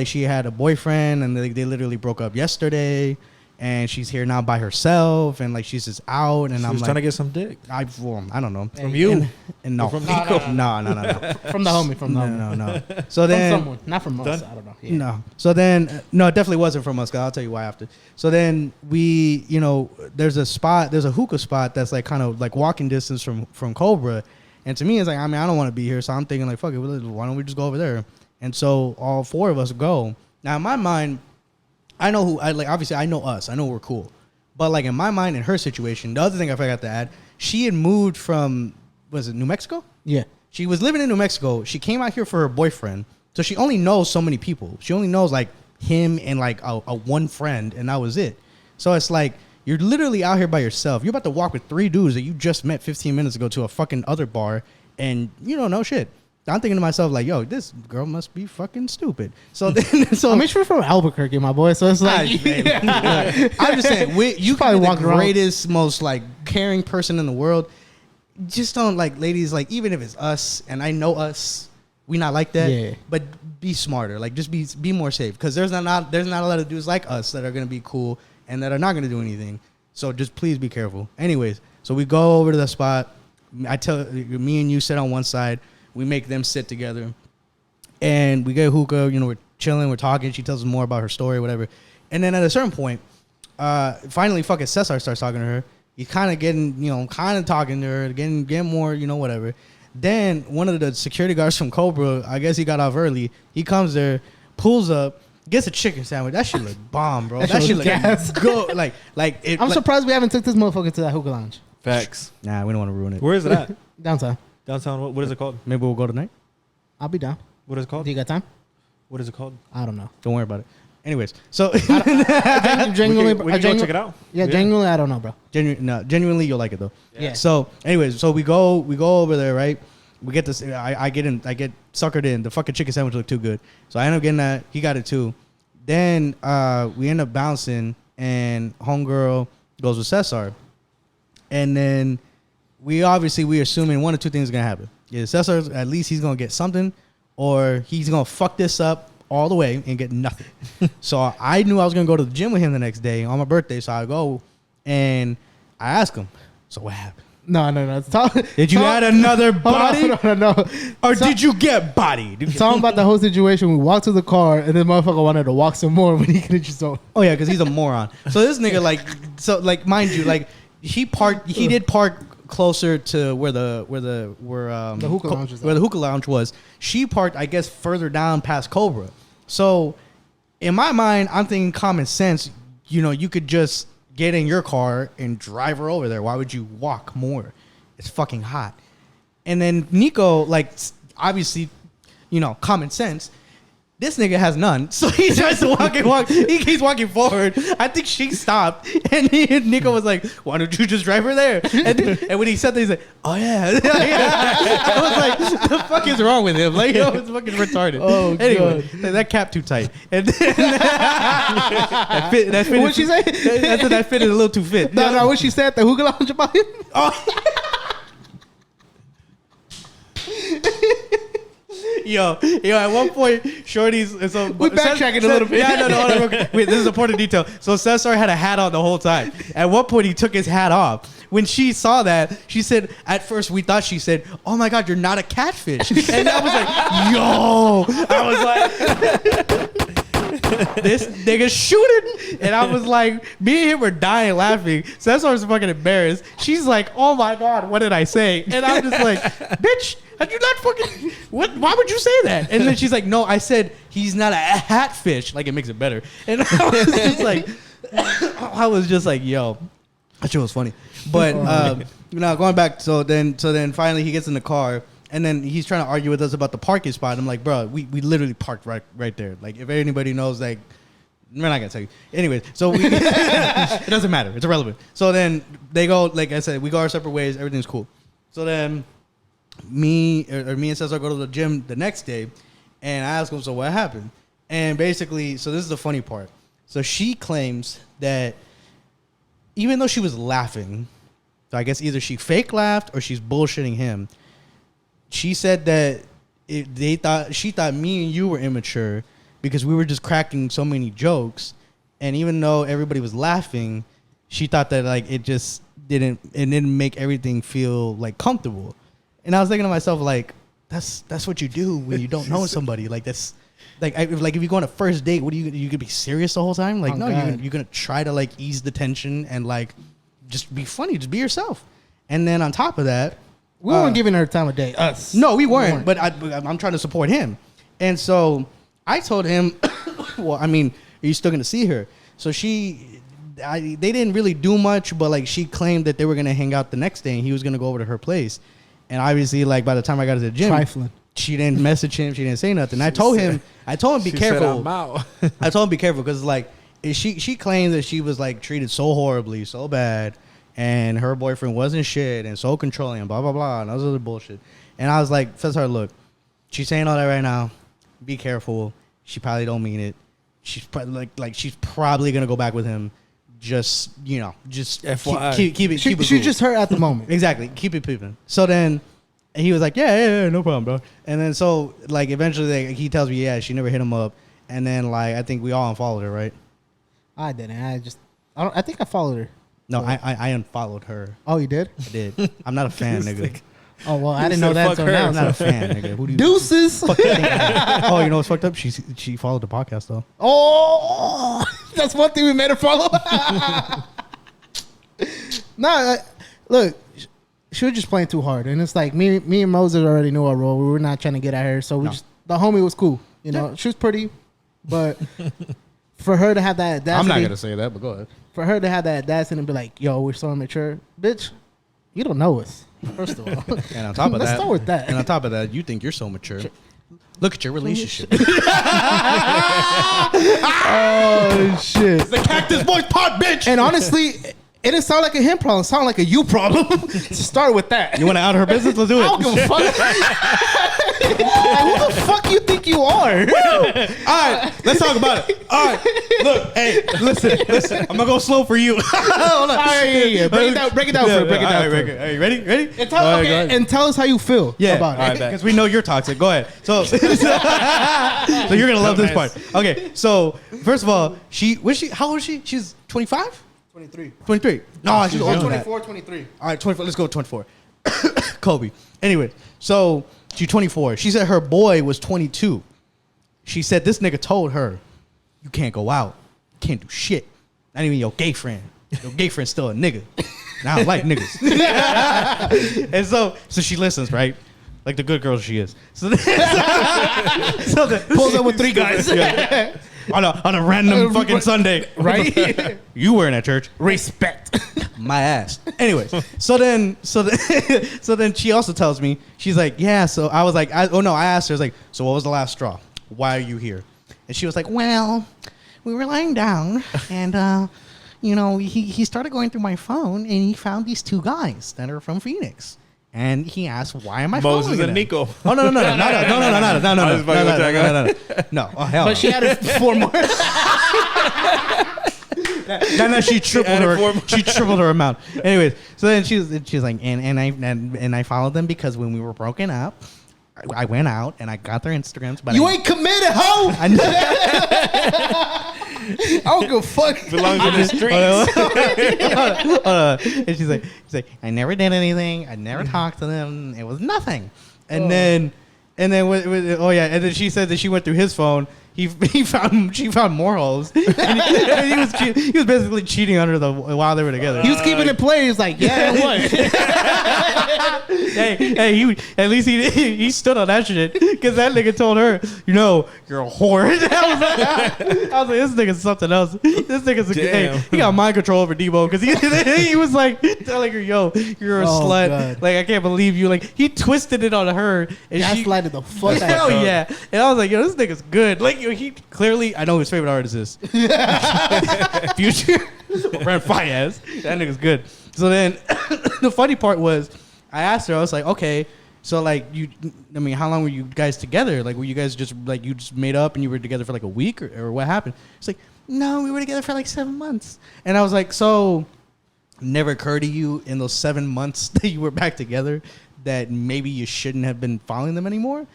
she had a boyfriend and they literally broke up yesterday, and she's here now by herself, and like she's just out. And She I'm was like, trying to get some dick. I don't know From you. and no, From Nico. No. From the homie. From the homie. No. So then From someone. Not from us. I don't know. Yeah. No. So then, no, it definitely wasn't from us. I'll tell you why after. So then we, there's a hookah spot that's like kind of like walking distance from Cobra. And to me, it's like, I mean, I don't want to be here. So I'm thinking like, fuck it. Why don't we just go over there? And so all four of us go. Now in my mind, I know obviously I know us. I know we're cool. But like in my mind, in her situation, the other thing I forgot to add, she had moved from, was it New Mexico? Yeah. She was living in New Mexico. She came out here for her boyfriend. So she only knows so many people. She only knows like him and like a one friend, and that was it. So it's like you're literally out here by yourself. You're about to walk with three dudes that you just met 15 minutes ago to a fucking other bar, and you don't know shit. I'm thinking to myself like, yo, this girl must be fucking stupid. So then, I mean, she's from Albuquerque, my boy. So it's like, I'm just saying, you probably can be walking the around. greatest, most like caring person in the world. Just don't like, ladies, like even if it's us and I know us, we not like that. Yeah. But be smarter. Like just be more safe, because there's not a lot of dudes like us that are gonna be cool and that are not gonna do anything. So just please be careful. Anyways, so we go over to the spot. I tell me and you sit on one side. We make them sit together, and we get hookah. We're chilling, we're talking. She tells us more about her story, whatever. And then at a certain point, finally, fucking Cesar starts talking to her. He's kind of getting, talking to her, getting more, whatever. Then one of the security guards from Cobra, I guess he got off early. He comes there, pulls up, gets a chicken sandwich. That shit look bomb, bro. That shit look gas. good. I'm surprised we haven't took this motherfucker to that hookah lounge. Facts. Nah, we don't want to ruin it. Where is it at? Downtown. Downtown. What is it called? Maybe we'll go tonight. I'll be down. What is it called? Do you got time? What is it called? I don't know. Don't worry about it. Anyways, so Genuinely, we can go check it out. Yeah, genuinely, I don't know, bro. genuinely, you'll like it though. Yeah. So, anyways, so we go over there, right? We get this. I get suckered in. The fucking chicken sandwich looked too good, so I end up getting that. He got it too. Then we end up bouncing, and homegirl goes with Cesar, and then we assuming one or two things are gonna happen. Yeah, Cesar, at least he's gonna get something, or he's gonna fuck this up all the way and get nothing. So I knew I was gonna go to the gym with him the next day on my birthday. So I go and I ask him, so what happened? No. Did you add another body? No. Or did you get bodied? Talking about the whole situation, we walked to the car, and this motherfucker wanted to walk some more when he could have just. Oh yeah, because he's a moron. So this nigga mind you, he did park closer to where the hookah lounge is where the hookah lounge was. She parked, I guess, further down past Cobra. So in my mind, I'm thinking common sense. You know, you could just get in your car and drive her over there. Why would you walk more? It's fucking hot. And then Nico, like, obviously, you know, common sense. This nigga has none. So he tries to walk. He keeps walking forward. I think she stopped. And Nico was like, why don't you just drive her there? And when he said that, he's like, oh, yeah. I was like, the fuck is wrong with him? Like, yo, it's fucking retarded. Oh, anyway, that cap too tight. And that fit What'd she say? That fit is a little too fit. No, what she said at the hookah lounge about him? Oh. Yo, at one point, Shorty's... So, we're backtracking a little bit. Yeah, no. Wait, this is an important detail. So Cesar had a hat on the whole time. At one point, he took his hat off. When she saw that, she said, at first, we thought she said, oh my God, you're not a catfish. And I was like, yo. I was like... This nigga shooting. And I was like, me and him were dying laughing. Cesar was fucking embarrassed. She's like, oh my God, what did I say? And I'm just like, bitch, had you not fucking, what? Why would you say that? And then she's like, no, I said he's not a hatfish. Like, it makes it better. And I was just like, yo, that shit was funny. But now going back, so then finally he gets in the car. And then he's trying to argue with us about the parking spot. I'm like, bro, we literally parked right there. Like, if anybody knows, like, we're not going to tell you. Anyways, so it doesn't matter. It's irrelevant. So then they go, like I said, we go our separate ways. Everything's cool. So then me and Cesar go to the gym the next day. And I ask him, so what happened? And basically, so this is the funny part. So she claims that even though she was laughing, so I guess either she fake laughed or she's bullshitting him. She said that she thought me and you were immature because we were just cracking so many jokes, and even though everybody was laughing, she thought that like it didn't make everything feel like comfortable. And I was thinking to myself, like, that's what you do when you don't know somebody. Like, that's like if you go on a first date, what are you gonna be serious the whole time? Like, no, you're gonna try to like ease the tension and like just be funny, just be yourself. And then on top of that. We weren't giving her time of day. Us. No, we weren't. But I'm trying to support him. And so I told him, well, I mean, are you still going to see her? So they didn't really do much, but like she claimed that they were going to hang out the next day and he was going to go over to her place. And obviously, like by the time I got to the gym, trifling. She didn't message him. She didn't say nothing. I told him, be careful. I told him be careful because like she claimed that she was like treated so horribly, so bad. And her boyfriend wasn't shit and so controlling and blah, blah, blah. And all this other bullshit. And I was like, Cesar, look, she's saying all that right now. Be careful. She probably don't mean it. She's probably like she's probably going to go back with him. Just, you know, just keep it. She's just hurt at the moment. Exactly. Keep it peeping. So then he was like, yeah, no problem, bro. And then so like eventually like, he tells me, yeah, she never hit him up. And then like I think we all unfollowed her, right? I didn't. I think I followed her. No, I unfollowed her. Oh, you did? I did. I'm not a fan, nigga. Oh, well, I didn't know that until now. I'm not a fan, nigga. Who do you Deuces. fuck you think I am? Oh, you know what's fucked up? She followed the podcast, though. Oh, that's one thing we made her follow. Nah, look, she was just playing too hard. And it's like me and Moses already knew our role. We were not trying to get at her. So the homie was cool. You know, she was pretty. But for her to have that audacity. I'm not going to say that, but go ahead. For her to have that audacity and be like, yo, we're so immature. Bitch, you don't know us, first of all. And on top of Let's start with that. And on top of that, you think you're so mature. Look at your relationship. Oh, shit. It's the Cactus Boys pod, bitch. And honestly, it didn't sound like a him problem. It sounded like a you problem. To start with that. You want to out her business? Let's do it. I don't give a fuck. Like, who the fuck you think you are? All right, let's talk about it. All right, look, hey, listen. I'm gonna go slow for you. Hold on. All right, yeah. Break it down for her. Break it down for her. Are you ready? And tell us how you feel about it. Because we know you're toxic. Go ahead. So you're gonna love this part. Okay, so first of all, how old is she? She's 25? 23. No, she's older than that. 24, 23. All right, 24. Let's go with 24. Kobe. Anyway, so she's 24. She said her boy was 22. She said this nigga told her, you can't go out. You can't do shit. Not even your gay friend. Your gay friend's still a nigga. And I don't like niggas. And so she listens, right? Like the good girl she is. So Pulls up with 3 guys. Yeah. on a random fucking Sunday, right? You weren't at church. Respect. My ass. Anyways, so then she also tells me, she's like, yeah. So I was like, I asked her, I was like, so what was the last straw? Why are you here? And she was like, well, we were lying down, and he started going through my phone, and he found these 2 guys that are from Phoenix. And he asked, "Why am I Moses following and them?" Nico. Oh no! Oh hell! But she added 4 more. Then she tripled her. She tripled her amount. Anyways, so then she's like, and I followed them because when we were broken up, I went out and I got their Instagrams. But You ain't committed, hoe. I don't give a fuck. Belongs in the streets. And she's like, I never did anything. I never talked to them. It was nothing. And then she said that she went through his phone. She found more hoes. And he was basically cheating on her while they were together. He was keeping it playing. He was like, yeah, what? He at least he stood on that shit because that nigga told her, you're a whore. I was like, this nigga's something else. This nigga's he got mind control over Debo because he was like telling her, yo, you're a slut. God. Like I can't believe you. Like he twisted it on her and she gaslighted the fuck out. Hell yeah. And I was like, yo, this nigga's good. Like he clearly, I know who his favorite artist is. Future. Brent Fayez. That nigga's good. So then the funny part was I asked her, I was like, okay, so like how long were you guys together? Like were you guys just like you just made up and you were together for like a week or what happened? It's like, no, we were together for like 7 months. And I was like, so never occurred to you in those 7 months that you were back together that maybe you shouldn't have been following them anymore?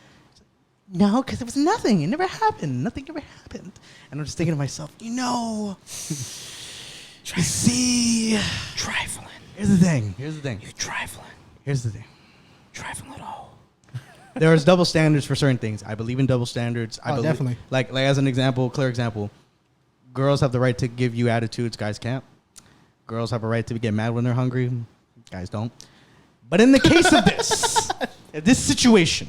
No, because it was nothing. It never happened. Nothing ever happened. And I'm just thinking to myself, you see, Trifling. Here's the thing. You trifling. Here's the thing. Trifling at all. There's double standards for certain things. I believe in double standards. I believe, definitely. Like as an example, clear example, girls have the right to give you attitudes. Guys can't. Girls have a right to get mad when they're hungry. Guys don't. But in the case of this situation,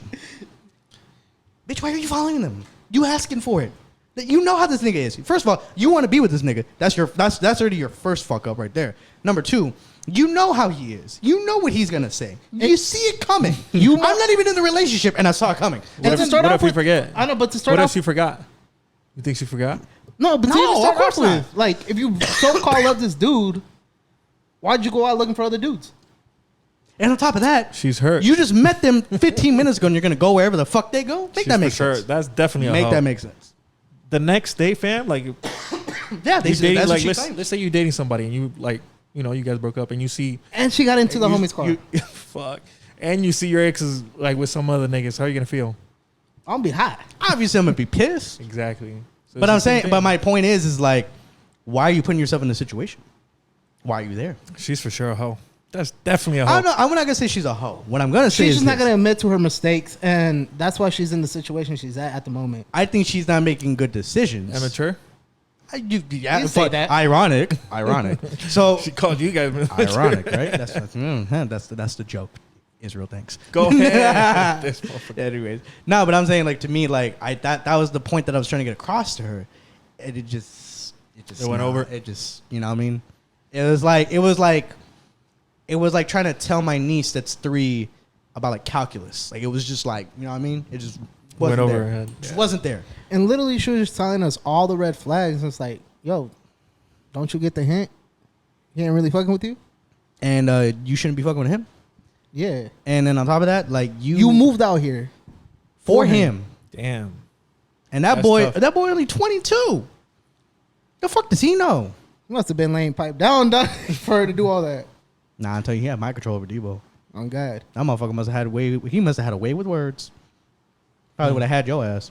bitch, why are you following them? You asking for it. You know how this nigga is. First of all, you want to be with this nigga. That's already your first fuck up right there. Number 2, you know how he is. You know what he's gonna say. You see it coming. I'm not even in the relationship, and I saw it coming. What if we forget? I know, but to start what off, if she forgot? You think she forgot? No, but to even No, start of course off with, not. like, if you so-called love this dude, why'd you go out looking for other dudes? And on top of that, She's hurt. you just met them 15 minutes ago, and you're gonna go wherever the fuck they go. Make that make sense. That's definitely a Make hoe. that make sense. The next day, fam, like Yeah, you dating, that's like what she let's say you're dating somebody and you like you guys broke up and you see And she got into the homie's car. fuck, and you see your ex is like with some other niggas. How are you gonna feel? I'm gonna be hot. Obviously, I'm gonna be pissed. Exactly. So But it's I'm the same saying, thing. but my point is like, why are you putting yourself in this situation? Why are you there? She's for sure a hoe. That's definitely a I hoe. don't know. I'm not gonna say she's a hoe. What I'm gonna say She's is just not this. gonna admit to her mistakes, and that's why she's in the situation she's at the moment. I think she's not making good decisions. Immature. Yeah, You say but that. Ironic. So She called you guys ironic, right? That's the joke. Israel, thanks. Go ahead. This motherfucker. Anyways, no, but I'm saying like to me, like that was the point that I was trying to get across to her, and it just went over? It just, you know what I mean? It was like trying to tell my niece that's 3 about like calculus. Like it was just like, you know what I mean? It just wasn't Went over there. her head. Just wasn't there. And literally, she was just telling us all the red flags. And it's like, yo, don't you get the hint? He ain't really fucking with you. And you shouldn't be fucking with him. Yeah. And then on top of that, like You moved out here for him. Damn. And That's tough. that boy only 22. The fuck does he know? You must have been laying pipe down for her to do all that. Nah, I'm telling you, he had mind control over Debo. Oh God. That motherfucker must have had he must have had a way with words. Probably would have had your ass.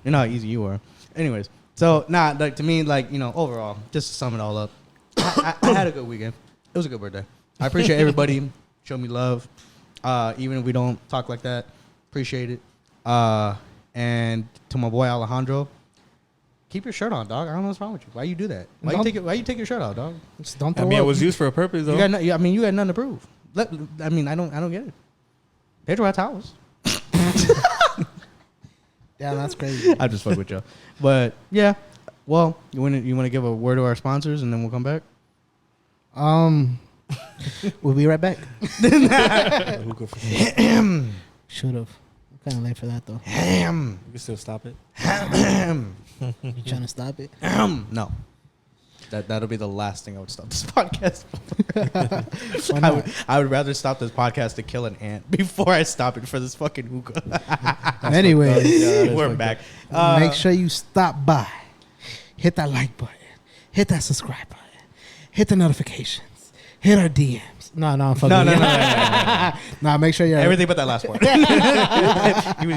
You know how easy you are. Anyways, so like to me, like, overall, just to sum it all up, I had a good weekend. It was a good birthday. I appreciate everybody. Show me love. Even if we don't talk like that, appreciate it. And to my boy Alejandro, keep your shirt on, dog. I don't know what's wrong with you. Why you do that? Why Don't- you take your shirt off, dog? Just don't I throw mean, it up. was used for a purpose, though. You got no, I mean, you got nothing to prove. I mean, I don't get it. Pedro had towels. Yeah, that's crazy. I just fuck with you, but yeah. Well, you want to give a word to our sponsors, and then we'll come back. We'll be right back. Hookah for sure. Should have. I'm kind of late for that though. Ham. You can still stop it. You trying to stop it? No. That'll be the last thing I would stop this podcast. Why not? I would rather stop this podcast to kill an ant before I stop it for this fucking hookah. Anyways, We're back. make sure you stop by. Hit that like button. Hit that subscribe button. Hit the notifications. Hit our DMs. No, I'm fucking No. Nah, make sure you're Everything but that last part.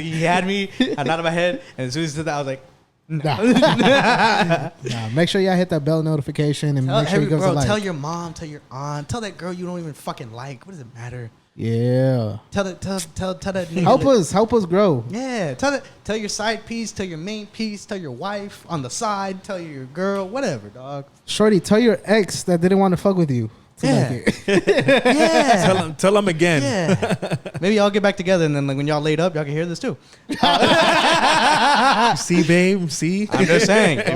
he had me. I nodded my head, and as soon as he said that, I was like, Nah, make sure y'all hit that bell notification and make sure you give us a like. tell your mom, tell your aunt, tell that girl you don't even fucking like. What does it matter? Yeah. Tell that nigga. Help us grow. Yeah, tell your side piece, tell your main piece, tell your wife on the side, tell your girl, whatever, dog. Shorty, tell your ex that didn't want to fuck with you. to Yeah. like it. Yeah. Tell them again. Yeah. Maybe y'all get back together, and then like when y'all laid up, y'all can hear this too. See, babe. See. I'm just saying, if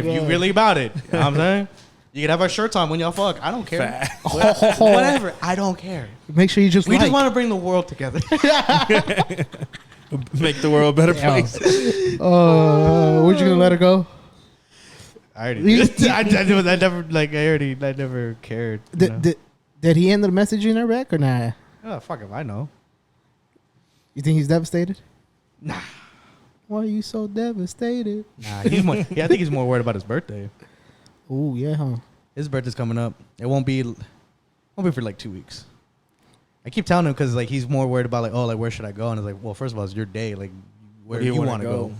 you God. really about it, you know what I'm saying, you can have our shirts on when y'all fuck. I don't care. Fact. Whatever. I don't care. Make sure you just We like. just want to bring the world together. Make the world a better Yeah. place. Where'd you gonna let her go? I already did. I never cared. you know? Did he end the messaging her back or not? Oh, fuck if I know. You think he's devastated? Nah. Why are you so devastated? Nah, he's more. Yeah, I think he's more worried about his birthday. Oh yeah, huh? His birthday's coming up. It won't be for like 2 weeks. I keep telling him because like he's more worried about like, oh, like where should I go? And it's like, well, first of all, it's your day. Like, where do you want to go?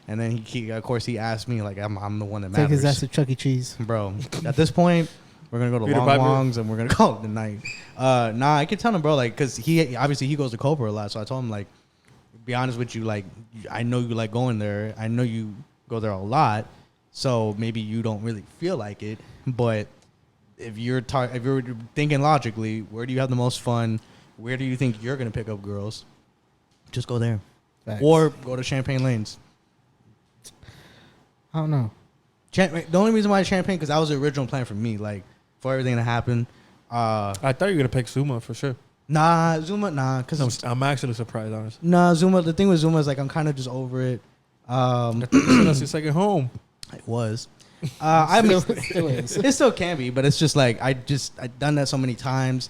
And then he of course he asked me like I'm the one that Take his ass matters, to Chuck E. Cheese. bro. At this point, we're gonna go to Peter Long Piper. Wong's and we're gonna call it the night. Nah, I keep telling him, bro, like because he obviously he goes to Cobra a lot, so I told him like, be honest with you, like I know you like going there. I know you go there a lot, so maybe you don't really feel like it. But if you're thinking logically, where do you have the most fun? Where do you think you're gonna pick up girls? Just go there, Facts. or go to Champagne Lanes. I don't know. The only reason why Champagne because that was the original plan for me, like for everything to happen. I thought you were gonna pick Zuma for sure. Nah, Zuma, nah, because I'm actually surprised, honestly. nah, Zuma. The thing with Zuma is like I'm kind of just over it. That's your second home. It was. I mean, Still is. it still can be, but it's just like I've done that so many times.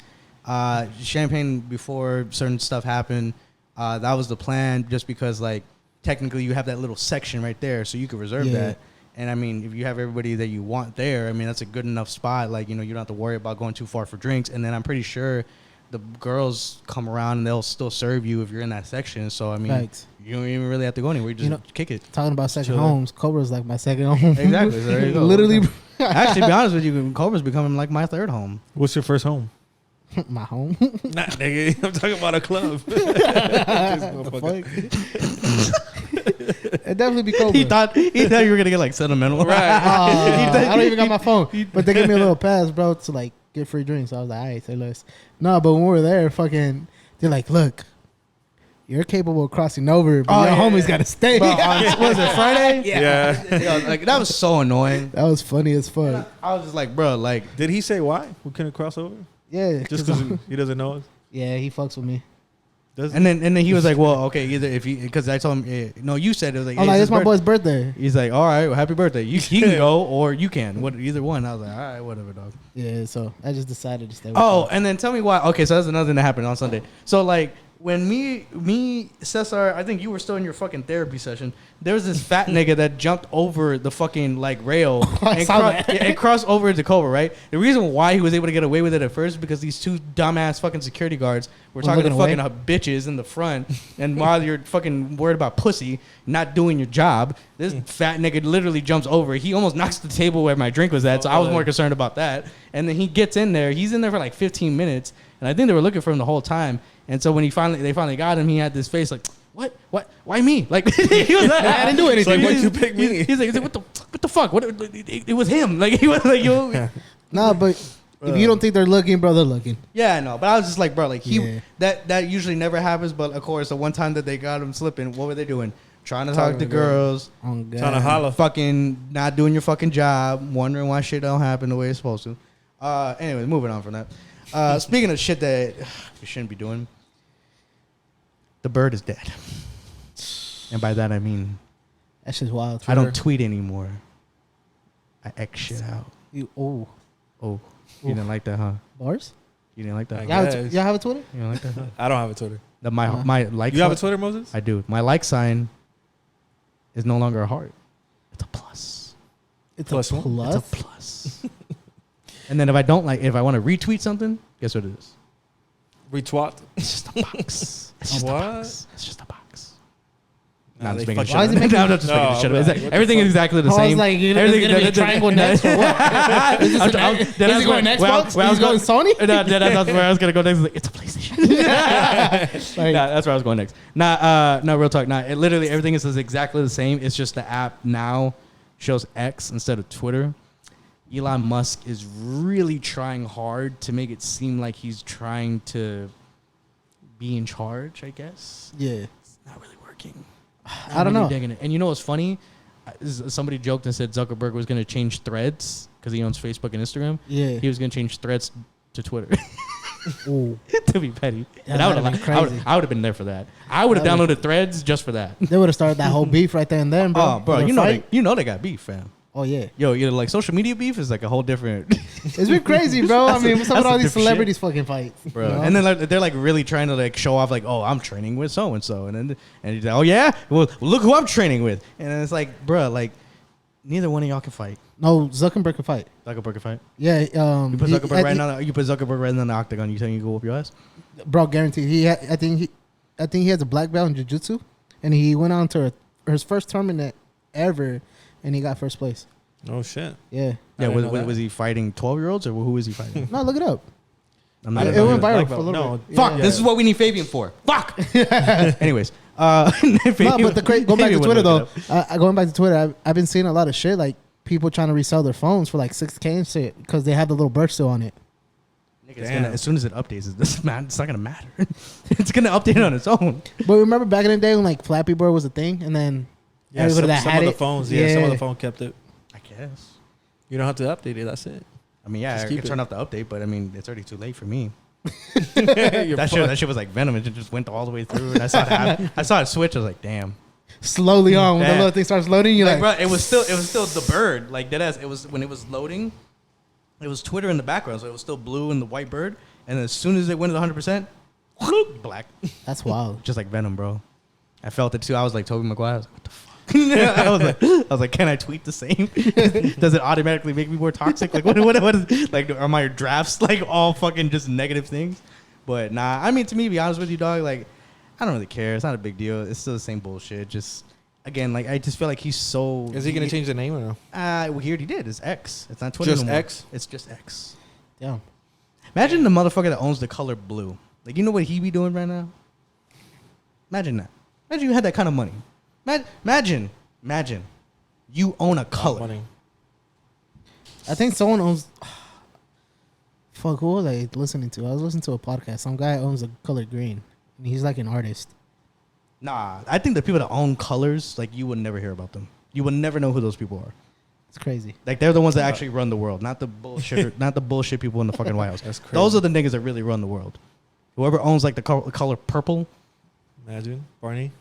Champagne before certain stuff happened. That was the plan, just because like technically you have that little section right there, so you could reserve Yeah. that. And I mean, if you have everybody that you want there, I mean that's a good enough spot. Like you don't have to worry about going too far for drinks. And then I'm pretty sure the girls come around and they'll still serve you if you're in that section. So I mean, Facts. you don't even really have to go anywhere. You just kick it. Talking about second Chill. homes, Cobra's like my second home. Exactly. So there you go. Literally, Actually, to be honest with you, Cobra's becoming like my third home. What's your first home? my home. Nah, nigga. I'm talking about a club. The fuck? It definitely be Cobra. He thought you were gonna get like sentimental, Right. I don't even got my phone, but they gave me a little pass, bro, to like get free drinks. So I was like, all right, say less. No, but when we were there, they're like, look, you're capable of crossing over, but your homies got to stay. Bro, was it Friday? Yeah. Yo, like that was so annoying. That was funny as fuck. I was just like, bro, like Did he say why we couldn't cross over? Yeah, Just because he doesn't know us? yeah, he fucks with me. Does and then he was like, well, okay, either if he because I told him no, you said it was like, I'm hey, like, it's it's my his boy's birthday. He's like, all right, well, happy birthday. He can go or you can. Either one. I was like, all right, whatever, dog. Yeah, so I just decided to stay with Oh, him. and then tell me why. Okay, so that's another thing that happened on Sunday. So like when me, Cesar, I think you were still in your fucking therapy session. There was this fat nigga that jumped over the fucking like rail I saw that. and crossed over into Cobra, right? The reason why he was able to get away with it at first is because these two dumbass fucking security guards were talking to looking fucking away? bitches in the front, and while you're fucking worried about pussy, not doing your job, this fat nigga literally jumps over. He almost knocks the table where my drink was at, so I was more concerned about that. And then he gets in there. He's in there for like 15 minutes, and I think they were looking for him the whole time. And so when they finally got him, he had this face like, what? Why me? Like he was like, I didn't do anything. Like, why'd you pick me? He's like, what the fuck? What? It was him. Like he was like yo. Nah, but if you don't think they're looking, bro, they're looking. Yeah, I know. But I was just like, bro, like Yeah. that usually never happens. But of course, the one time that they got him slipping, what were they doing? Trying to talk to girls, Oh, God. Trying to holler. fucking not doing your fucking job, wondering why shit don't happen the way it's supposed to. Anyways, moving on from that. Speaking of shit that we shouldn't be doing, the bird is dead, and by that I mean That's just wild. I don't tweet anymore. I X shit out. Oh, Oh, you didn't like that, huh? bars? You didn't like that? Yeah. Y'all have a Twitter? You didn't like that? Huh? I don't have a Twitter. My like. You have a Twitter, Moses? I do. My like sign is no longer a heart. It's a plus. It's Plus a one? plus. It's a plus. And then if I want to retweet something, guess what it is? Retweet. It's just a box. It's just What? a box. It's just a box. Nah, I'm they just making fucked shit Why is up. he making- No, I'm not just making No, shit up. I'm It's like, like- what the everything is fuck? exactly the I was same. like, is Everything- it gonna be triangle next or what? Is he going Xbox? Where I was going Sony? No, that's where I was gonna go next. Like, it's a PlayStation. Like, Nah, that's where I was going next. No, real talk. Nah, it literally everything is exactly the same. It's just the app now shows X instead of Twitter. Elon Musk is really trying hard to make it seem like he's trying to be in charge, I guess. yeah. It's not really working. I don't know. Digging it. And you know what's funny? Somebody joked and said Zuckerberg was going to change Threads because he owns Facebook and Instagram. Yeah. He was going to change Threads to Twitter Ooh. to be petty. Yeah, And I would that'd be have crazy. I would have been there for that. I would have That'd downloaded Threads just for that. They would have started that whole beef right there and then, bro. Oh, bro, Their you know fight. they got beef, fam. Oh, yeah. Yo, like social media beef is like a whole different, It's been crazy, bro. I mean, what's up that's with all some these different celebrities fucking fights? bro. you know? And then like, they're like really trying to like show off like, oh, I'm training with so and so, and he's like, oh yeah, well look who I'm training with, and then it's like, bro, like neither one of y'all can fight. No, Zuckerberg can fight. Zuckerberg can fight. Yeah. You put he- Zuckerberg I right think- now. You put Zuckerberg right in the octagon. You think you go whoop your ass? Bro, guaranteed. I think he has a black belt in jiu-jitsu, and he went on to his first tournament ever, and he got first place. Oh, shit. Yeah. Yeah. didn't know that. Was he fighting 12-year-olds or who is he fighting? No, look it up. I'm I not. It didn't know went he was viral black for a belt. little No. bit. Fuck. Yeah. This is what we need Fabian for. Fuck. Anyways, No, but going back to Fabian Twitter would look though, going back to Twitter, I've been seeing a lot of shit like people trying to resell their phones for like $6K and shit because they have the little bird still on it. It's gonna, as soon as it updates, it's not gonna matter. It's gonna update on its own. But remember back in the day when like Flappy Bird was a thing, and then Yeah, everybody some, that some had of the it, phones, some of the phone kept it. I guess. You don't have to update it. That's it. I mean, yeah, Just I keep can it. turn off the update, but I mean, it's already too late for me. You're That shit was like Venom. It just went all the way through, and I saw it happen. I saw it switch. I was like, damn. slowly on when the Yeah. little thing starts loading, you're Like, like, bro, it was still the bird. Like deadass. It was when it was loading. It was Twitter in the background, so it was still blue and the white bird. And as soon as it went to 100%, black, that's wild. just like Venom, bro. I felt it too. I was like Tobey Maguire. I was like, what the fuck? I was like, can I tweet the same? Does it automatically make me more toxic? Like, what is, like, are my drafts like all fucking just negative things? But nah, I mean, to me, to be honest with you, dog, like, I don't really care. It's not a big deal. It's still the same bullshit. Just, again, like, I just feel like he's so. Is he going to change the name or no? Well, he already did. It's X. It's not Twitter Just no more. X? It's just X. Damn. Imagine the motherfucker that owns the color blue. Like, you know what he be doing right now? Imagine that. Imagine you had that kind of money. Imagine you own a color. Money. I think someone owns. Fuck, who was I listening to? I was listening to a podcast. Some guy owns the color green, and he's like an artist. Nah, I think the people that own colors, like, you would never hear about them. You would never know who those people are. It's crazy. Like, they're the ones that actually run the world, not the bullshit, not the bullshit people in the fucking White House. That's crazy. Those are the niggas that really run the world. Whoever owns like the color purple. Imagine. Barney.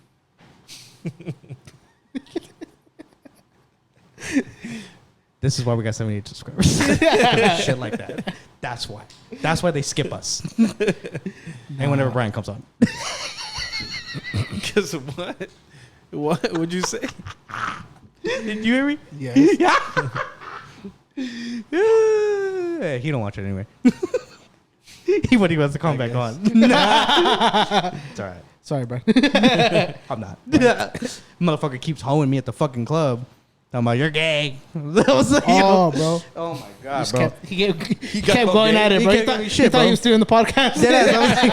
This is why we got 78 subscribers. Shit like that. That's why. That's why they skip us. And whenever Brian comes on. Because what? What would you say? Did you hear me? Yes. Yeah. He don't watch it anyway. He wants to come back on. It's all right. Sorry, bro. I'm not. Motherfucker keeps hoeing me at the fucking club. Talking about you're gay. That was like, Oh, bro. oh my god, Just bro. he got kept so going gay. at it, He bro. kept giving me shit, He thought bro. he was doing the podcast. Deadass. I was like,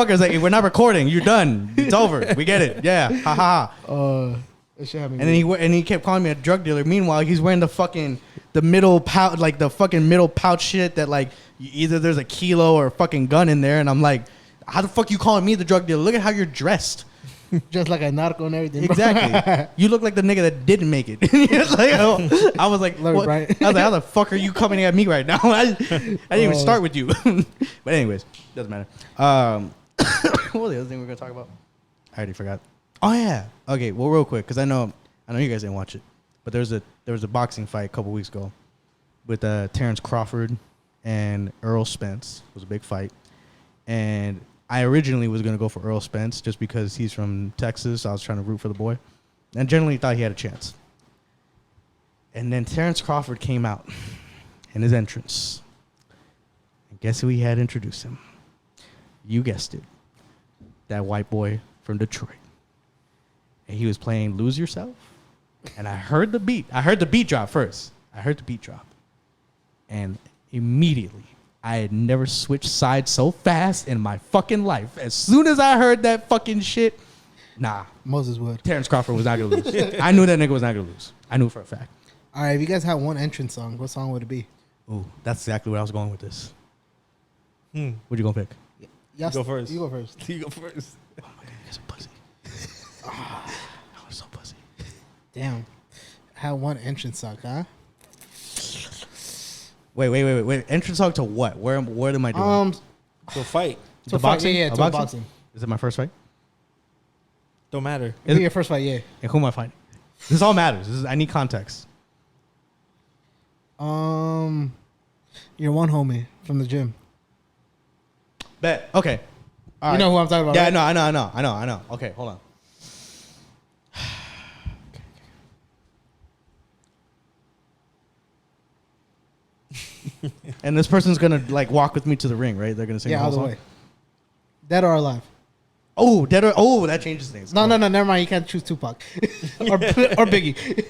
motherfuckers, like, we're not recording. You're done. It's over. We get it. Yeah. Ha ha. It should have me. And then he kept calling me a drug dealer. Meanwhile, he's wearing the middle pouch, like the fucking middle pouch shit that like either there's a kilo or a fucking gun in there. And I'm like, how the fuck you calling me the drug dealer? Look at how you're dressed. Just like a narco and everything. Bro. Exactly. You look like the nigga that didn't make it. Like, I was like, what? I was like, how the fuck are you coming at me right now? I didn't even start with you. But anyways, doesn't matter. What was the other thing we were gonna talk about? I already forgot. Oh yeah. Okay. Well, real quick, because I know you guys didn't watch it, but there was a boxing fight a couple weeks ago with Terrence Crawford and Earl Spence. It was a big fight, and I originally was gonna go for Earl Spence just because he's from Texas. So I was trying to root for the boy, and generally thought he had a chance. And then Terrence Crawford came out in his entrance, and guess who he had introduced him? You guessed it, that white boy from Detroit. And he was playing Lose Yourself. And I heard the beat. I heard the beat drop first. And immediately, I had never switched sides so fast in my fucking life. As soon as I heard that fucking shit, nah. Moses would. Terrence Crawford was not going to lose. I knew that nigga was not going to lose. I knew it for a fact. All right, if you guys had one entrance song, what song would it be? Ooh, that's exactly what I was going with this. What you going to pick? Yes, Go first. You go first. You go first. Oh my God, you're so pussy. I was so pussy. Damn. I had one entrance song, huh? Wait. Entrance song to what? Where am I doing? So fight. To boxing? Yeah, A to boxing? boxing. Is it my first fight? Don't matter. It'll be your first fight, yeah. And who am I fighting? This all matters. I need context. Your one homie from the gym. Bet. Okay. All You right. know who I'm talking about, Yeah, right? I know. Okay, hold on. And this person's gonna like walk with me to the ring, right? They're gonna sing the Yeah, whole all the song. way. Dead or alive? Oh, dead or that changes things. No, never mind. You can't choose Tupac or Biggie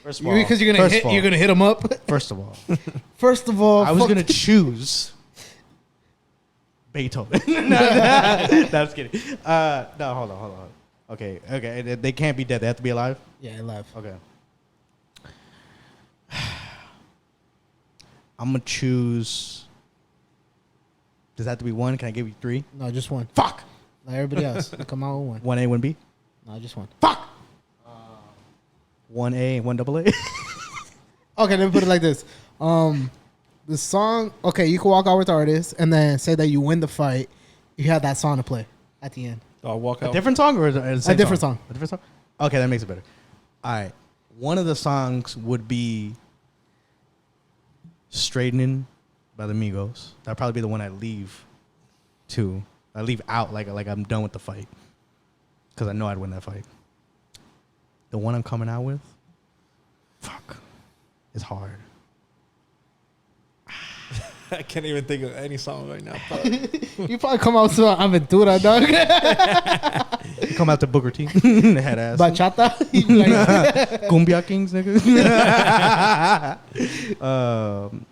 First of all, because you're gonna hit him up. First of all, First of all, I was fuck- gonna choose Beethoven. No, I was kidding. No, hold on. Okay. They can't be dead. They have to be alive. Yeah, alive. Okay. I'm gonna choose. Does that have to be one? Can I give you three? No, just one. Fuck. Like everybody else, you come out with one. 1A, 1B. No, just one. Fuck. 1A and 1AA. Okay, let me put it like this. The song. Okay, you can walk out with the artist and then say that you win the fight. You have that song to play at the end. I'll walk A out. different song or the same A different song. A different song. Okay, that makes it better. All right. One of the songs would be "Straightening" by the Migos. That'd probably be the one I leave to. I leave out like I'm done with the fight because I know I'd win that fight. The one I'm coming out with, fuck, is hard. I can't even think of any song right now. You probably come out to Aventura, dog. You come out to Booker T, head ass. Bachata. You like- Cumbia Kings, nigga.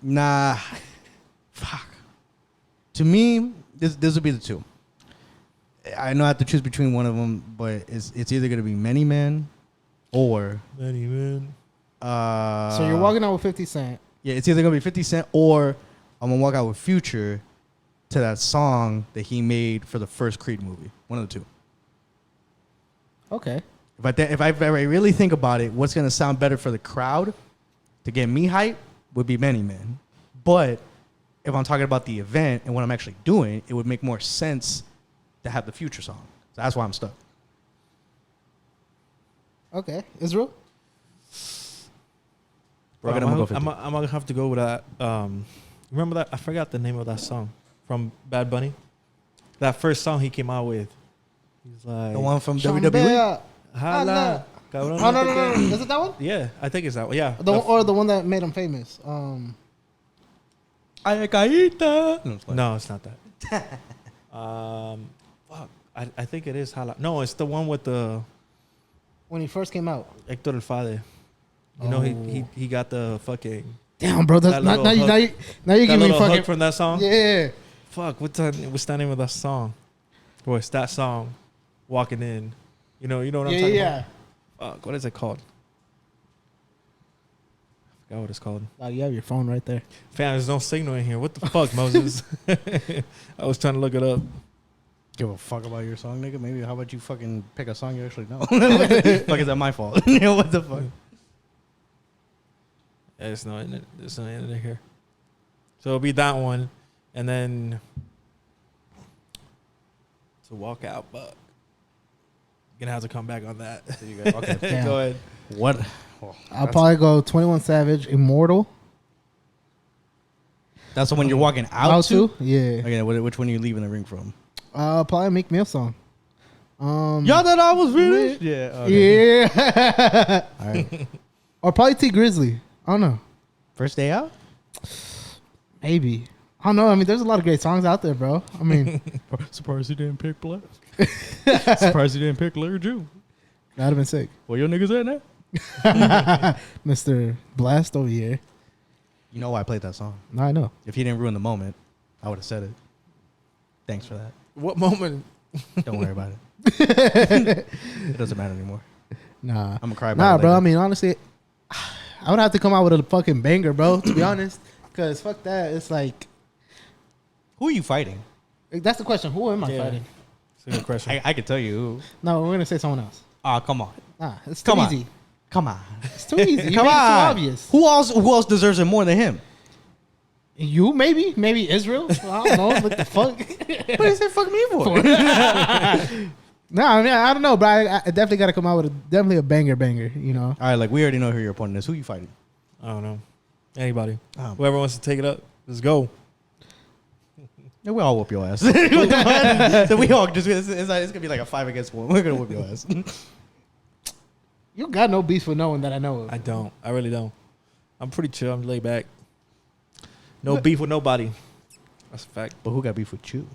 Nah. Fuck. To me, this would be the two. I know I have to choose between one of them, but it's either gonna be Many Men or Many Men. So you're walking out with 50 Cent. Yeah, it's either gonna be 50 Cent or I'm gonna walk out with Future to that song that he made for the first Creed movie. One of the two. Okay. If I really think about it, what's gonna sound better for the crowd to get me hype would be Many Men. But if I'm talking about the event and what I'm actually doing, it would make more sense to have the Future song. So that's why I'm stuck. Okay. Israel? Bro, Okay, I'm I'm gonna go 50. gonna have to go with that. Remember that? I forgot the name of that song from Bad Bunny. That first song he came out with. He's like The one from WWE? Chambea. Hala. Cabrón, Oh, no. te quiero. Is it that one? Yeah, I think it's that one. Yeah. Or the one that made him famous. Ay, caíta. No, it's not that. Fuck. I think it is Hala. No, it's the one with the When he first came out. Héctor El Fade. You know, he got the fucking Damn, bro. That's That now little you hook. now you that give me little fucking hook from that song. yeah. Fuck, what's the name of that song? Boy, it's that song. Walking in. You know what I'm Yeah, talking yeah. about? Fuck, what is it called? I forgot what it's called. Oh, you have your phone right there. Fam, there's no signal in here. What the fuck, Moses? I was trying to look it up. Give a fuck about your song, nigga. Maybe how about you fucking pick a song you actually know? What the fuck is that my fault? What the fuck? Yeah, it's not in it. There's no in here. So it'll be that one, and then to walk out, but gonna have to come back on that. So you guys, okay. Damn. Go ahead. What? I'll probably go 21 Savage, Immortal. That's the one you're walking out to? Yeah. Okay, which one are you leaving the ring from? Probably a Meek Mill song. Y'all thought I was finished? Yeah. Okay. Yeah. All right. Or probably T Grizzly. I don't know. First day out? Maybe. I don't know. I mean, there's a lot of great songs out there, bro. I mean, Surprised you didn't pick Black. Surprised you didn't pick Larry June. that'd have been sick. Where your niggas at now? Mr. Blast over here. You know why I played that song. No, I know. If he didn't ruin the moment, I would have said it. Thanks for that. What moment? Don't worry about it. It doesn't matter anymore. Nah. I'm gonna cry about Nah, it bro. later. I mean, honestly, I would have to come out with a fucking banger, bro, to be honest. Because fuck that. It's like, Who are you fighting? that's the question. Who am I Yeah. fighting? It's a good question. I can tell you who. No, we're going to say someone else. Oh, come on. Nah, it's too Come on. easy. Come on. It's too easy. You Come made it on. too obvious. Who else deserves it more than him? You, maybe? Maybe Israel? I don't know. What the fuck? What did you say fuck me for? No, I mean, I don't know, but I definitely got to come out with definitely a banger, you know? All right, like we already know who your opponent is. Who you fighting? I don't know. Anybody. Oh. Whoever wants to take it up, let's go. Yeah, we all whoop your ass. So we all just it's gonna be like a 5 against 1. We're gonna whoop your ass. You got no beef with no one that I know of. I don't. I really don't. I'm pretty chill. I'm laid back. No beef with nobody. That's a fact. But who got beef with you?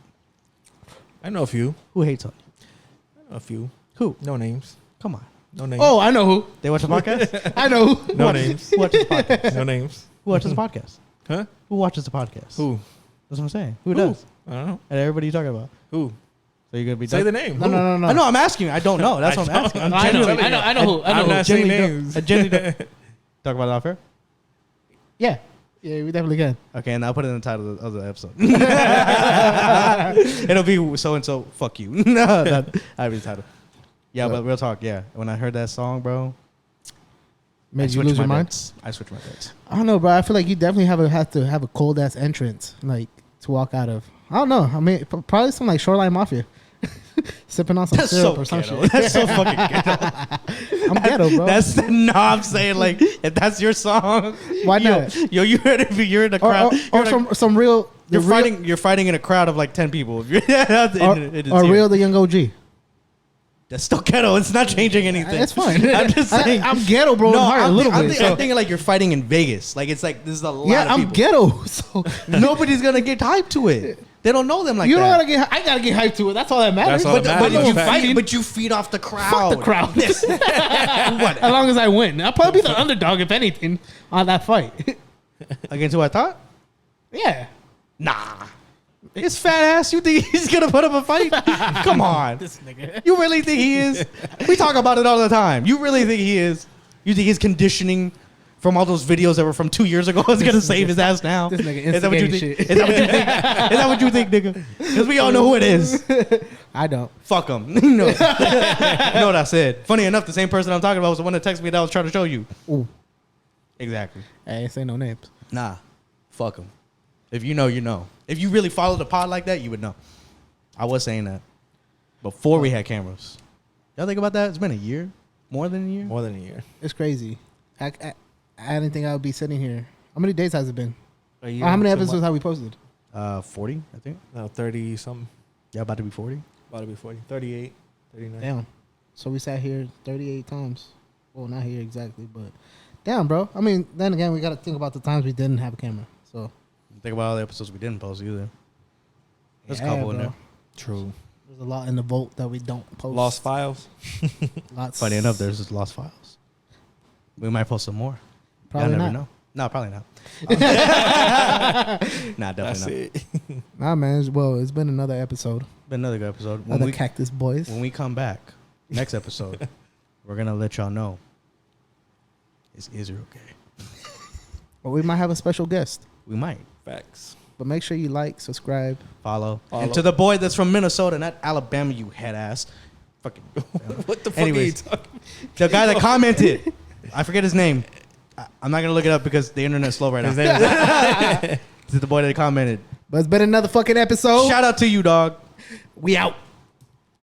I know a few. Who hates on you? I know a few. Who? No names. Come on. No names. Oh, I know who. They watch the podcast? I know who. No names. Who watches the podcast? No names. Who watches the podcast? Huh? Who watches the podcast? Who? That's what I'm saying. Who does? I don't know. And everybody you talking about? Who? So you're gonna be Say the name. No, no, no, no. I know. I'm asking you. I don't know. That's what I'm asking. I'm I know, genuinely- I know who. I know I'm who. not saying Genuinely names. I genuinely don't. Talk about it off air? Yeah. Yeah, we definitely can. Okay, and I'll put it in the title of the episode. It'll be so and so. Fuck you. No, that'll be the title. Yeah, but real talk. Yeah, when I heard that song, bro, Made I you switched lose my your mind? bets. I switched my bets. I don't know, bro. I feel like you definitely have to have a cold ass entrance, like to walk out of. I don't know. I mean, probably some like Shoreline Mafia, sipping on some That's syrup so or some ghetto. shit. That's so fucking ghetto. I'm ghetto, bro. That's no. I'm saying like if that's your song, Why yo, not? Yo, you heard it. You're in the crowd. Or you're like- some real. You're the real- fighting. You're fighting in a crowd of like 10 people. It is or here. real the young OG. That's still ghetto. It's not changing anything. It's fine. I'm just saying. I'm ghetto, bro. No, in heart, a little I'm bit. thinking like you're fighting in Vegas. Like it's like this is a lot Yeah, of I'm people. ghetto. So Nobody's gonna get hyped to it. They don't know them like you don't that. gotta get. I gotta get hyped to it. That's all that matters. That's all But, that but, matters. you Fact. fighting. But you feed off the crowd. Fuck the crowd. What? As long as I win, I'll probably be the underdog if anything on that fight. Against who I thought? Yeah. Nah. His fat ass. You think he's gonna put up a fight? Come on. This nigga. You really think he is? We talk about it all the time. You really think he is? You think his conditioning from all those videos that were from 2 years ago is gonna save his ass now? This nigga Is that what you instigating think? shit. Is that what you think? Is that what you think, nigga? Because we all know who it is. I don't. Fuck him. You know what I said. Funny enough, the same person I'm talking about was the one that texted me that I was trying to show you. Ooh. Exactly. I ain't say no names. Nah. Fuck him. If you know, you know. If you really follow the pod like that, you would know. I was saying that before we had cameras. Y'all think about that? It's been a year? More than a year? More than a year. It's crazy. I didn't think I would be sitting here. How many days has it been? A year. Or how many and some episodes have we posted? 40, I think. No, 30 something. Yeah, about to be 40. About to be 40. 38, 39. Damn. So we sat here 38 times. Well, not here exactly, but damn, bro. I mean, then again, we got to think about the times we didn't have a camera. So Think about all the episodes we didn't post either. There's yeah, a couple in bro. there. True. There's a lot in the vault that we don't post. Lost files. Lots. Funny enough, there's just lost files. We might post some more. Probably Y'all not. never know. No, probably not. Nah, That's definitely not. it. Nah, man. Well, it's been another episode. Been another good episode. Other Cactus Boys. When we come back, next episode, we're gonna let y'all know is Israel gay? Or we might have a special guest. We might Facts. But make sure you like, subscribe. follow. Follow. And to the boy that's from Minnesota, not Alabama, you head ass. Fucking. What the fuck Anyways, are you talking? The guy that commented, I forget his name. I'm not gonna look it up because the internet's slow right now. To the boy that commented, But it's been another fucking episode. shout out to you, dog. We out.